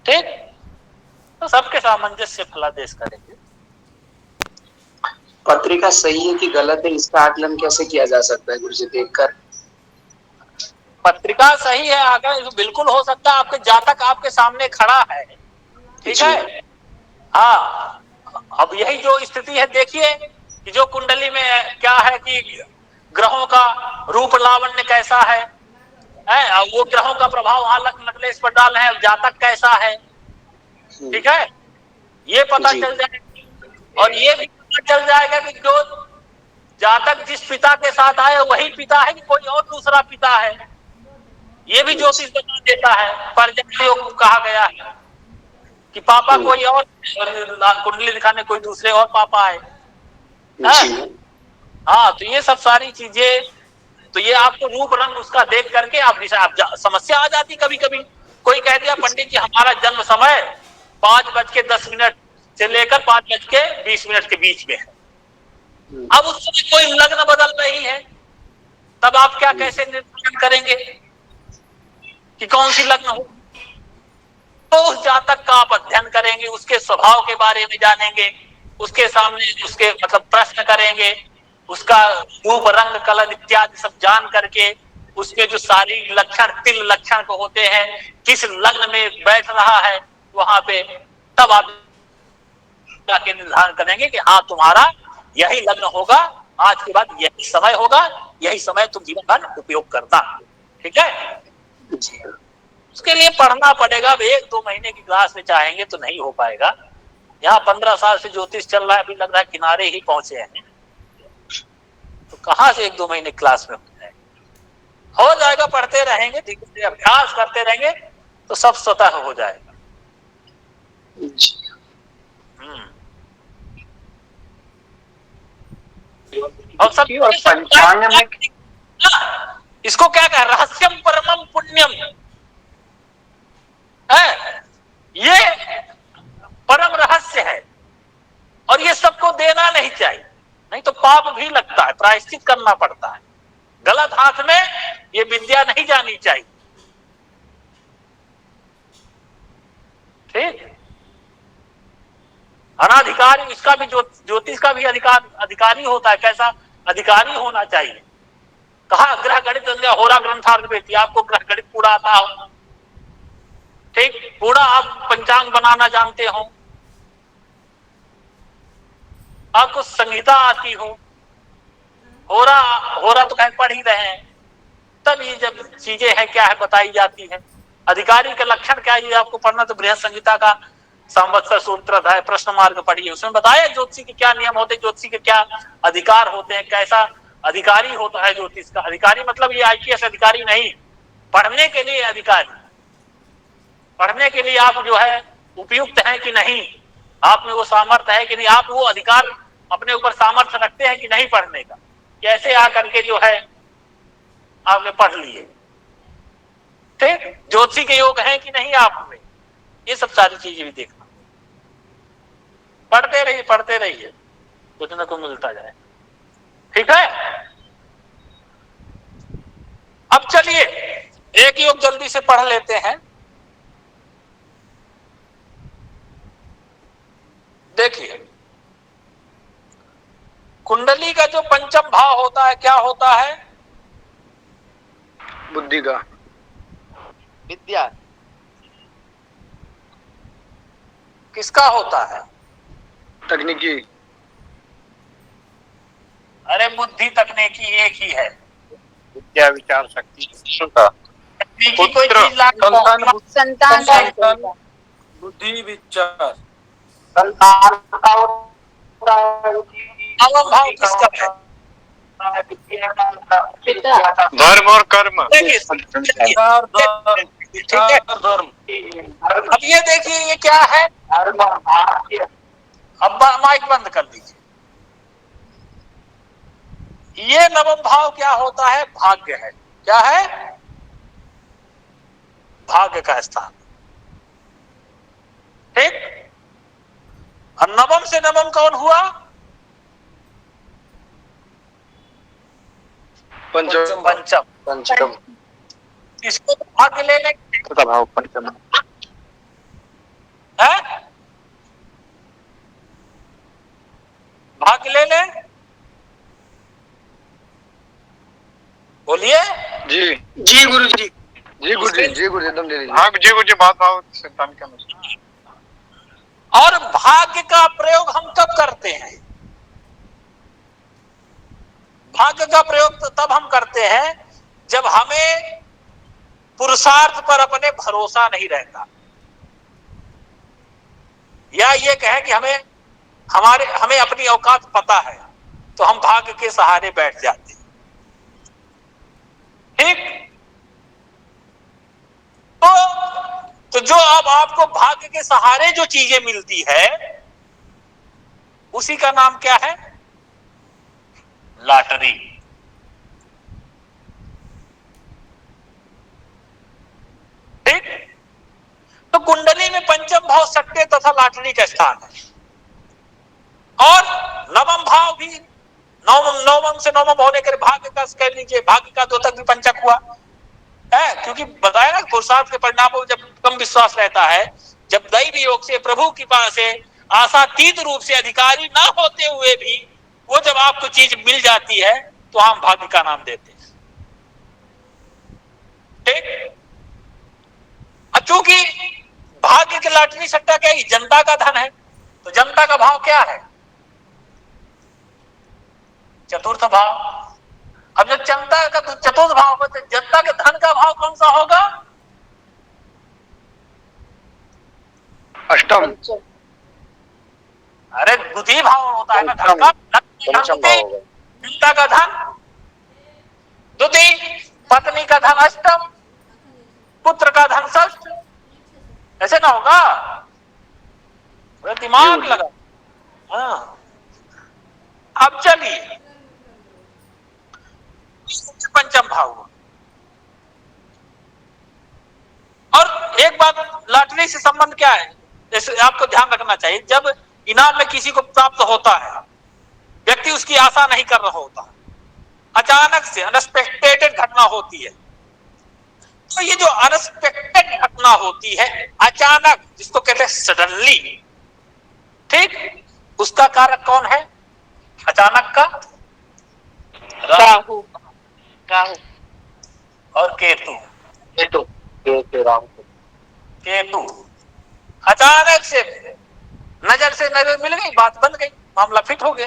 ठीक, तो सबके सामंजस्य फलादेश करेंगे। पत्रिका सही है कि गलत है, इसका आकलन कैसे किया जा सकता है गुरुजी देखकर? पत्रिका सही है, आगे बिल्कुल हो सकता है, आपके जातक आपके सामने खड़ा है, ठीक है। हाँ, अब यही जो स्थिति है देखिए कि जो कुंडली में क्या है कि ग्रहों का रूप लावण्य कैसा है, वो ग्रहों का प्रभाव वहां लग्नेश पर डाल है, जातक कैसा है, ठीक है, ये पता चल जाएगा। और ये भी पता चल जाएगा कि जो जातक जिस पिता के साथ आए वही पिता है कि कोई और दूसरा पिता है, ये भी ज्योतिष बता देता है। परजन्य योग कहा गया है कि पापा कोई और, कुंडली दिखाने कोई दूसरे और पापा है। हाँ, तो ये सब सारी चीजें, तो ये आपको रूप रंग उसका देख करके आप समस्या आ जाती। कभी कभी कोई कह दिया पंडित जी हमारा जन्म समय 5:10 से लेकर 5:20 के बीच में है, अब उस समय कोई लग्न बदल रही है, तब आप क्या कैसे निर्धारण करेंगे कि कौन सी लग्न हो। तो उस जातक का आप अध्ययन करेंगे, उसके स्वभाव के बारे में जानेंगे, उसके सामने उसके मतलब प्रश्न करेंगे, उसका रूप रंग कलर इत्यादि सब जान करके उसके जो शारीरिक लक्षण 3 लक्षण को होते हैं, किस लग्न में बैठ रहा है वहां पे, तब आप जाके निर्धारण करेंगे कि हाँ तुम्हारा यही लग्न होगा, आज के बाद यही समय होगा, यही समय तुम जीवन भर उपयोग करना। ठीक है, उसके लिए पढ़ना पड़ेगा। अब 1-2 महीने की क्लास में चाहेंगे तो नहीं हो पाएगा। यहाँ 15 साल से ज्योतिष चल रहा है, अभी लग रहा है किनारे ही पहुंचे हैं, तो कहाँ से 1-2 महीने क्लास में हो जाएगा। पढ़ते रहेंगे, धीरे धीरे अभ्यास करते रहेंगे तो सब स्वतः हो जाएगा। और सब पंचांग में इसको क्या कह, रहस्यम परमम पुण्यम है, ये परम रहस्य है और ये सबको देना नहीं चाहिए, नहीं तो पाप भी लगता है, प्रायश्चित करना पड़ता है। गलत हाथ में ये विद्या नहीं जानी चाहिए। ठीक, अनाधिकारी, इसका भी ज्योतिष का भी अधिकारी होता है। कैसा अधिकारी होना चाहिए? कहा ग्रह गणित होरा ग्रंथार्थ बेटी, आपको ग्रह गणित पूरा आता हो, ठीक, पूरा आप पंचांग बनाना जानते हो, आपको संहिता आती हो रहा तो कहीं पढ़ ही रहे हैं, तब ये जब चीजें हैं क्या है बताई जाती है। अधिकारी का लक्षण क्या है ये आपको पढ़ना, तो बृहद संहिता का संवत्सर सूत्र है, प्रश्न मार्ग पढ़िए, उसमें बताया ज्योतिषी के क्या नियम होते हैं, ज्योतिषी के क्या अधिकार होते हैं, कैसा अधिकारी होता है ज्योतिष का। अधिकारी मतलब ये आईपीएस अधिकारी नहीं, पढ़ने के लिए अधिकारी, पढ़ने के लिए आप जो है उपयुक्त हैं कि नहीं, आप में वो सामर्थ्य है कि नहीं, आप वो अधिकार अपने ऊपर सामर्थ्य रखते हैं कि नहीं पढ़ने का, कैसे आकर के जो है आपने पढ़ लिए, ठीक, ज्योतिषी के योग हैं कि नहीं आप में, ये सब सारी चीजें भी देखना। पढ़ते रहिए कुछ ना कुछ मिलता जाए, ठीक है। अब चलिए एक योग जल्दी से पढ़ लेते हैं। देखिए कुंडली का जो पंचम भाव होता है क्या होता है? बुद्धि का, विद्या, किसका होता है? तकनीकी, अरे बुद्धि तकनीकी एक ही है, विद्या विचार शक्ति का तकनीकी कोई चीज ला संतान बुद्धि विचार नवम भाव किसका है? धर्म और कर्म, ठीक है। अब ये देखिए ये क्या है, अब माइक बंद कर दीजिए। ये नवम भाव क्या होता है? भाग्य है। क्या है? भाग्य का स्थान, ठीक। और नवम से नवम कौन हुआ? पंचम। इसको तो भाग्य ले लेंगे, भाव पंचम है भाग्य ले ले, बोलिए जी जी गुरु जी, जी गुरु जी, जी गुरु जी, एकदम ले लीजिए। हाँ जी गुरु जी, बात भाव संतान का और भाग्य का प्रयोग हम कब करते हैं? भाग्य का प्रयोग तो तब हम करते हैं जब हमें पुरुषार्थ पर अपने भरोसा नहीं रहता, या ये कहें कि हमें अपनी औकात पता है, तो हम भाग्य के सहारे बैठ जाते हैं, ठीक। तो जो अब आपको भाग्य के सहारे जो चीजें मिलती है उसी का नाम क्या है? लॉटरी। ठीक। तो कुंडली में पंचम भाव सट्टे तथा लॉटरी का स्थान है, और नवम भाव भी नवम से नवम होने के भाग्य का कह लीजिए, भाग्य का द्योतक भी पंचक हुआ है, क्योंकि बताया ना पुरुषार्थ के परिणामों में जब कम विश्वास रहता है, जब दैवी योग से प्रभु की पास से आशातीत रूप से अधिकारी ना होते हुए भी वो जब आपको चीज मिल जाती है तो हम भाग्य का नाम देते हैं, ठीक। चूंकि भाग्य के लॉटरी सट्टा क्या है? जनता का धन है, तो जनता का भाव क्या है? चतुर्थ भाव। अब जब जनता का चतुर्थ भाव हो तो जनता के धन का भाव कौन सा होगा? अष्टम। अरे द्वितीय भाव होता है ना धन का, जनता का धन द्वितीय, पत्नी का धन अष्टम, पुत्र का धन षष्ठ, ऐसे ना होगा? दिमाग लगा। हाँ, अब चलिए पंचम भाव। और एक बात, लॉटरी से संबंध क्या है जैसे आपको ध्यान रखना चाहिए, जब इनाम में किसी को प्राप्त होता है, व्यक्ति उसकी आशा नहीं कर रहा होता, अचानक से अनएक्सपेक्टेड घटना होती है, तो ये जो अनएक्सपेक्टेड घटना होती है अचानक, जिसको कहते हैं सडनली, ठीक, उसका कारक कौन है अचानक का? राहु। और केतु। राहु। केतु अचानक से नजर मिल गई, बात बन गई, मामला फिट हो गया।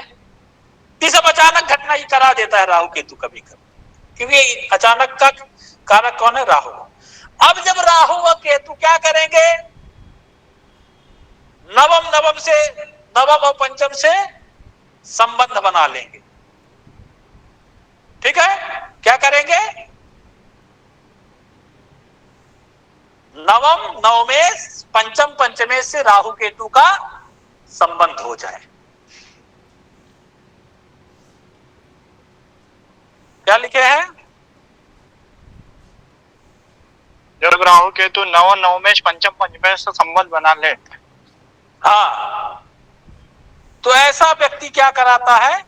ये सब अचानक घटना ही करा देता है राहु केतु कभी कभी, क्योंकि अचानक का कारक कौन है? राहु। अब जब राहु और केतु क्या करेंगे? नवम और पंचम से संबंध बना लेंगे। ठीक है, क्या करेंगे? नवम नवमेश पंचम पंचमेश से राहु केतु का संबंध हो जाए। क्या लिखे हैं? जब राहु केतु नव नवमेश पंचम पंचमेश से संबंध बना ले। हाँ, तो ऐसा व्यक्ति क्या कराता है?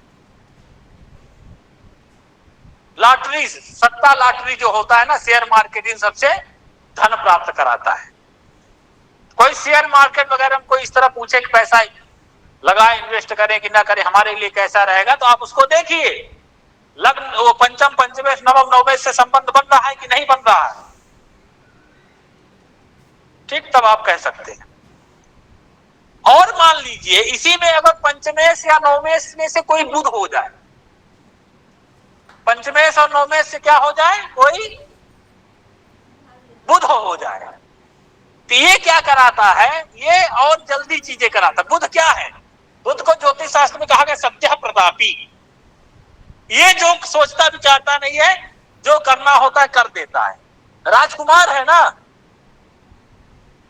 लॉटरी, सट्टा लॉटरी जो होता है ना, शेयर मार्केट, इन सबसे धन प्राप्त कराता है। कोई शेयर मार्केट वगैरह में कोई इस तरह पूछे कि पैसा लगाए, इन्वेस्ट करें कि ना करें, हमारे लिए कैसा रहेगा, तो आप उसको देखिए लग्न, वो पंचम पंचमेश नवम नवमेश से संबंध बन रहा है कि नहीं बन रहा है। ठीक, तब आप कह सकते हैं। और मान लीजिए इसी में अगर पंचमेश या नवमेश में से कोई बुध हो जाए, पंचमेश और नवमेश से क्या हो जाए? कोई बुध हो जाए, तो ये क्या कराता है? ये और जल्दी चीजें कराता है। बुध क्या है? बुध को ज्योतिष शास्त्र में कहा गया सत्य प्रतापी। ये जो सोचता विचारता नहीं है, जो करना होता है कर देता है। राजकुमार है ना,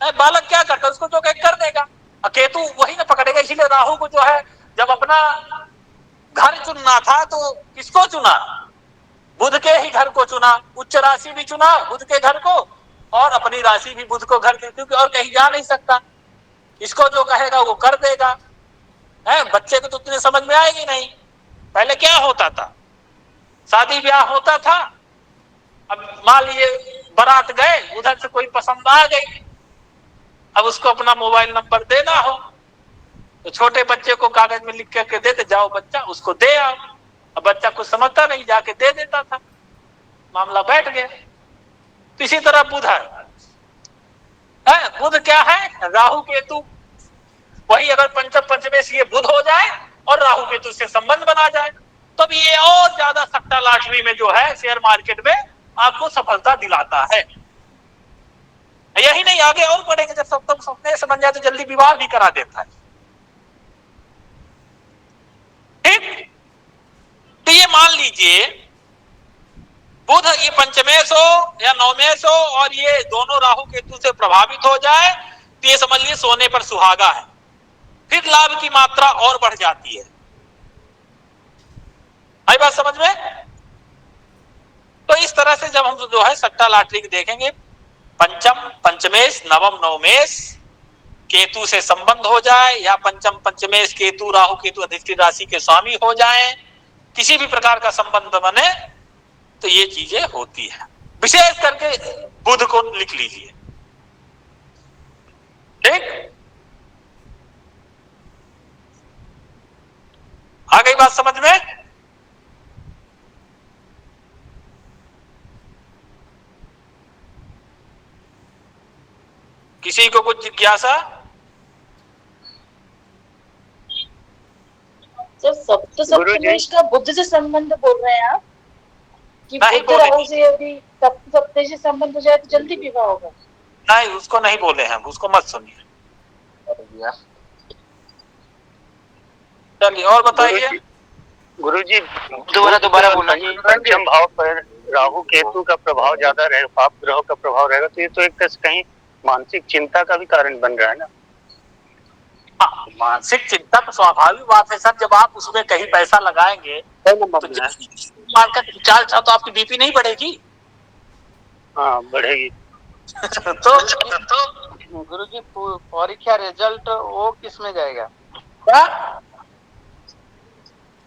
बालक क्या करता है? उसको जो कहे कर देगा। केतु वही ना पकड़ेगा। इसीलिए राहु को जो है, जब अपना घर चुनना था तो किसको चुना? बुध के ही घर को चुना। उच्च राशि भी चुना बुध के घर को, और अपनी राशि भी बुध को घर के, क्योंकि और कहीं जा नहीं सकता। इसको जो कहेगा वो कर देगा। है, बच्चे को तो उतने समझ में आएगी नहीं। पहले क्या होता था? शादी ब्याह होता था, अब मान लीजिए बारात गए, उधर से कोई पसंद आ गई, अब उसको अपना मोबाइल नंबर देना हो तो छोटे बच्चे को कागज में लिख करके देते, जाओ बच्चा उसको दे आओ। अब बच्चा कुछ समझता नहीं, जाके दे देता था, मामला बैठ गया। तो इसी तरह बुध है। बुध क्या है? राहु केतु। वही अगर पंचम पंचमेश ये बुध हो जाए और राहु केतु से संबंध बना जाए, तब ये और ज्यादा सट्टा लॉटरी में जो है, शेयर मार्केट में आपको सफलता दिलाता है। यही नहीं, आगे और बढ़ेंगे। जब सब सपने से बन जाए तो जल्दी विवाह भी करा देता है। ठीक, तो ये मान लीजिए बुध ये पंचमेश हो या नवमेश हो और ये दोनों राहु केतु से प्रभावित हो जाए, तो ये समझ लीजिए सोने पर सुहागा है। फिर लाभ की मात्रा और बढ़ जाती है। आई बात समझ में? तो इस तरह से जब हम जो है सट्टा लॉटरी देखेंगे, पंचम पंचमेश नवम नवमेश केतु से संबंध हो जाए, या पंचम पंचमेश केतु राहु केतु अधिष्ठित राशि के स्वामी हो जाएं, किसी भी प्रकार का संबंध बने, तो ये चीजें होती है। विशेष करके बुध को लिख लीजिए। ठीक, आ गई बात समझ में? किसी को कुछ जिज्ञासा? सर सप्त सप्तमेश का बुध से संबंध बोल रहे हैं आप कि बुध राहु से यदि सप्त सप्तमेश से संबंध हो जाए तो जल्दी विवाह होगा? नहीं, उसको नहीं बोले हैं, उसको मत सुनिए। चलिए और बताइए। गुरुजी दोबारा बोलना जी। पंचम भाव पर राहु केतु का प्रभाव ज्यादा रहेगा, पाप ग्रह का प्रभाव रहेगा, तो ये तो एक कहीं मानसिक चिंता का भी कारण बन रहा है ना। हाँ, मानसिक चिंता तो स्वाभाविक बात है सर। जब आप उसमें कहीं पैसा लगाएंगे तो मार्केट चाल तो आपकी बीपी नहीं बढ़ेगी? हाँ, बढ़ेगी। तो गुरुजी परीक्षा रिजल्ट वो किस में जाएगा? क्या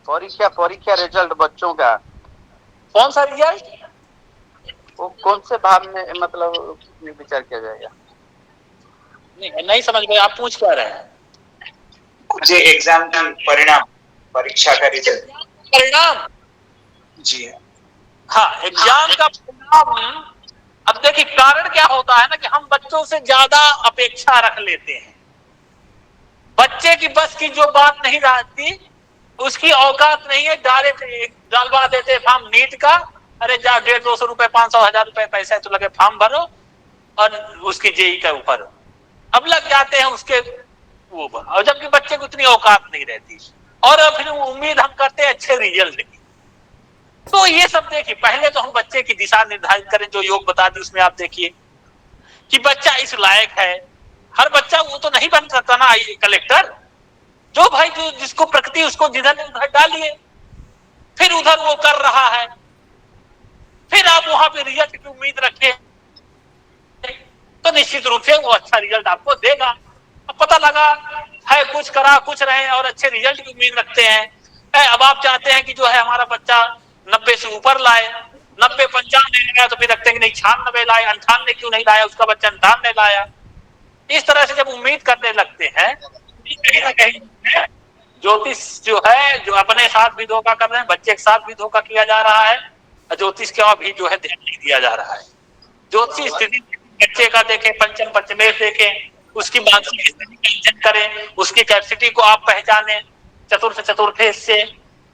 परीक्षा रिजल्ट बच्चों का कौन सा रिजल्ट? वो कौन से भाव में मतलब विचार किया जाएगा? नहीं समझ गए आप पूछ क्या रहे हैं? मुझे एग्जाम का परिणाम, परीक्षा का रिजल्ट, परिणाम जी हाँ, एग्जाम का परिणाम। अब देखिए कारण क्या होता है ना कि हम बच्चों से ज्यादा अपेक्षा रख लेते हैं। बच्चे की बस की जो बात नहीं रहती, उसकी औकात नहीं है, डायरेक्ट डालवा देते फॉर्म नीट का। अरे जा 150-200 रुपए 500-1000 रुपए पैसा तो लगे, फॉर्म भरो और उसकी जेई का ऊपर अब लग जाते हैं उसके वो, और जबकि बच्चे को उतनी औकात नहीं रहती, और फिर उम्मीद हम करते हैं अच्छे रिजल्ट की। तो ये सब देखिए, पहले तो हम बच्चे की दिशा निर्धारित करें, जो योग बता दी उसमें आप देखिए कि बच्चा इस लायक है। हर बच्चा वो तो नहीं बन सकता ना कलेक्टर, जो भाई जो जिसको प्रकृति उसको जिधर उधर डालिए, फिर उधर वो कर रहा है, फिर आप वहां पे रिजल्ट की उम्मीद रखें तो निश्चित रूप से वो अच्छा रिजल्ट आपको देगा। अब पता लगा है कुछ करा कुछ रहे और अच्छे रिजल्ट की उम्मीद रखते हैं। अब आप चाहते हैं कि जो है हमारा बच्चा 90 से ऊपर लाए, 90-95 लाया तो फिर रखते हैं कि नहीं 96 लाए, 98 क्यों नहीं लाया, उसका बच्चा 98 लाया। इस तरह से जब उम्मीद करने लगते हैं, कहीं ना कहीं ज्योतिष जो है, जो अपने साथ भी धोखा कर रहे हैं, बच्चे के साथ भी धोखा किया जा रहा है, और ज्योतिष का भी जो है ध्यान नहीं दिया जा रहा है। ज्योतिष स्थिति बच्चे का देखें, पंचम पंचमेश देखें, उसकी मानसिक स्थिति का अध्ययन करें, उसकी कैपेसिटी को आप पहचानें चतुर्थ चतुर्थेश से,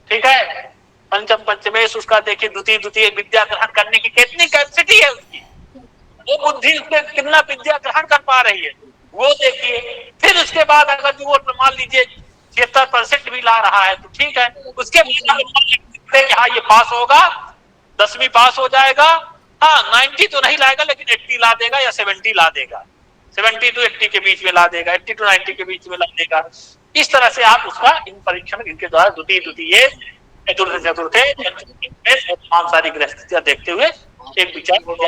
ठीक है। पंचम पंचमेश उसका देखिए, द्वितीय विद्या ग्रहण करने की कितनी कैपेसिटी है उसकी, वो बुद्धि उसके कितना विद्या ग्रहण कर पा रही है वो देखिए। फिर उसके बाद अगर वो मान लीजिए 76% भी ला रहा है तो ठीक है, उसके बाद हाँ ये पास होगा, 10वीं पास हो जाएगा, हाँ 90 तो नहीं लाएगा लेकिन 80 ला देगा या 70 ला देगा, 70 to 80 के बीच में ला देगा, 80 to 90 के बीच में ला देगा। इस तरह से आप उसका इन परीक्षण इनके द्वारा द्वितीय चतुर्थे सारी ग्रह स्थितियां देखते हुए एक विचार कर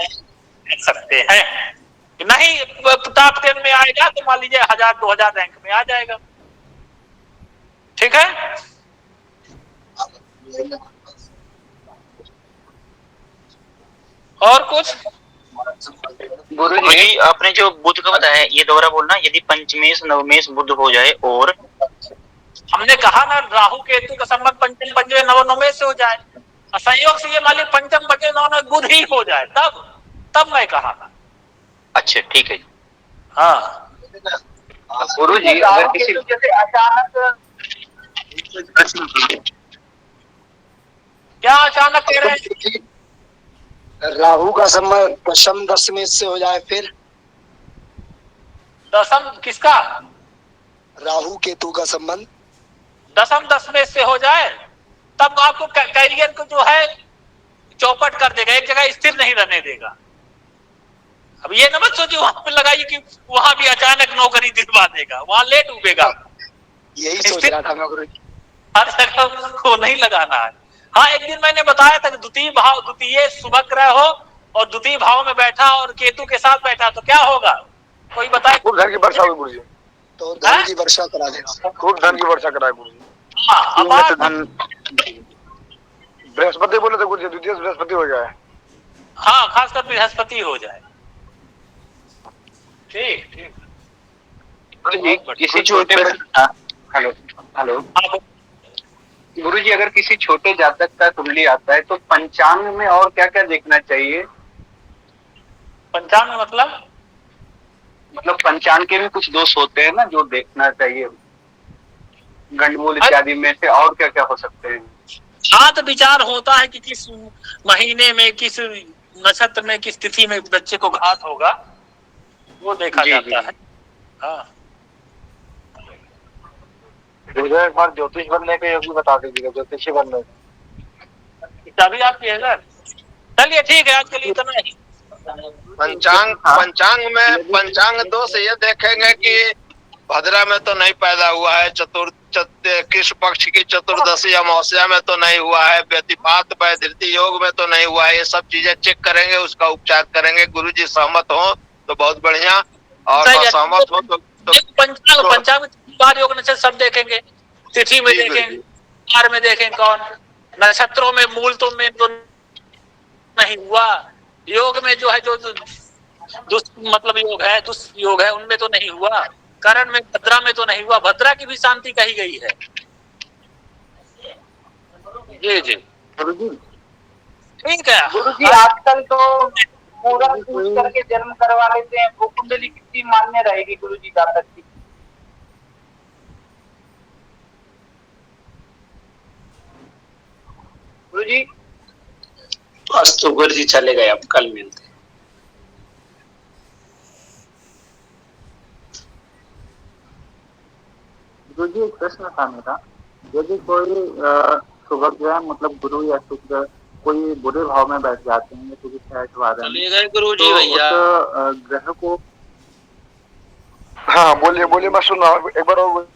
सकते हैं। नहीं टॉप 10 में आएगा तो मान लीजिए 1000-2000 रैंक में आ जाएगा, ठीक है। और कुछ गुरुजी आपने जो बुध का बताया ये दोबारा बोलना, यदि पंचमेश नवमेश बुध हो जाए और हमने कहा ना राहु केतु का संबंध पंचम पंचमे नवमेश से हो जाए, संयोग से ये मान लीजिए पंचम पंचमे नवमेश बुध ही हो जाए, तब मैं कहा था। अच्छा ठीक है। हाँ गुरुजी अगर किसी जैसे अचानक क्या अचानक कह रहे हैं, राहु का संबंध दशम दशमेश से हो जाए, फिर दशम किसका, राहु केतु का संबंध दशम दशमेश से हो जाए, तब आपको कैरियर को जो है चौपट कर देगा, एक जगह स्थिर नहीं रहने देगा। अब ये न मत सोचिए वहां पे लगाइए कि वहां भी अचानक नौकरी दिलवा देगा, वहां लेट उबेगा, यही सोच रहा था मैं गुरुजी। हर जगह को नहीं लगाना है। हाँ एक दिन मैंने बताया था कि द्वितीय शुभ ग्रह हो और द्वितीय भाव में बैठा और केतु के साथ बैठा तो क्या होगा, कोई बताए। खूब धन की वर्षा हुई गुरुजी, तो धन की वर्षा करा देगा, खूब धन की वर्षा कराए गुरुजी। हाँ धन बृहस्पति बोले थे गुरुजी, द्वितीय बृहस्पति हो जाए। हाँ खासकर बृहस्पति हो जाए, ठीक ठीक। किसी छोटे हेलो हेलो गुरुजी अगर किसी छोटे जातक का कुंडली आता है तो पंचांग में और क्या क्या देखना चाहिए? पंचांग में मतलब पंचांग के भी कुछ दोष होते हैं ना जो देखना चाहिए, गंडमूल इत्यादि में से और क्या क्या हो सकते हैं? हाँ तो विचार होता है कि किस महीने में किस नक्षत्र में किस तिथि में बच्चे को घात होगा, वो देखा जाता है। हाँ एक बार ज्योतिष बनने के योग्य बता दीजिएगा, ज्योतिषी बनने तभी आपकी है सर। चलिए ठीक है, आज के लिए इतना ही। पंचांग दोष ये देखेंगे कि भद्रा में तो नहीं पैदा हुआ है, कृष्ण पक्ष की चतुर्दशी अमावस्या में तो नहीं हुआ है, व्यतिपात वैधृति योग में तो नहीं हुआ है, ये सब चीजें चेक करेंगे, उसका उपचार करेंगे। गुरुजी सहमत हो तो बहुत बढ़िया, और असहमत हो तो पंचांग में योग नक्षत्र सब देखेंगे, तिथि में देखेंगे, वार में देखेंगे, कौन नक्षत्रों में मूल तो नहीं हुआ, योग में जो है जो मतलब योग है उनमें तो नहीं हुआ, करण में भद्रा में तो नहीं हुआ, भद्रा की भी शांति कही गई है। जी ठीक है। गुरुजी आजकल तो पूरा पूछ करके जन्म करवा लेते हैं, वो कुंडली कितनी मान्य रहेगी गुरुजी जातक की? गुरुजी? तो अस्तु गुरुजी चले गए, अब कल मिलते हैं। गुरुजी एक प्रश्न था मेरा, यदि कोई शुभग्रह मतलब गुरु या शुक्र कोई बुरे भाव में बैठ जाते हैं जैसे कि छठ वादन, चले गए गुरुजी तो भैया। उस ग्रह को हाँ बोलिए बोलिए, मैं सुन रहा हूँ, एक बार और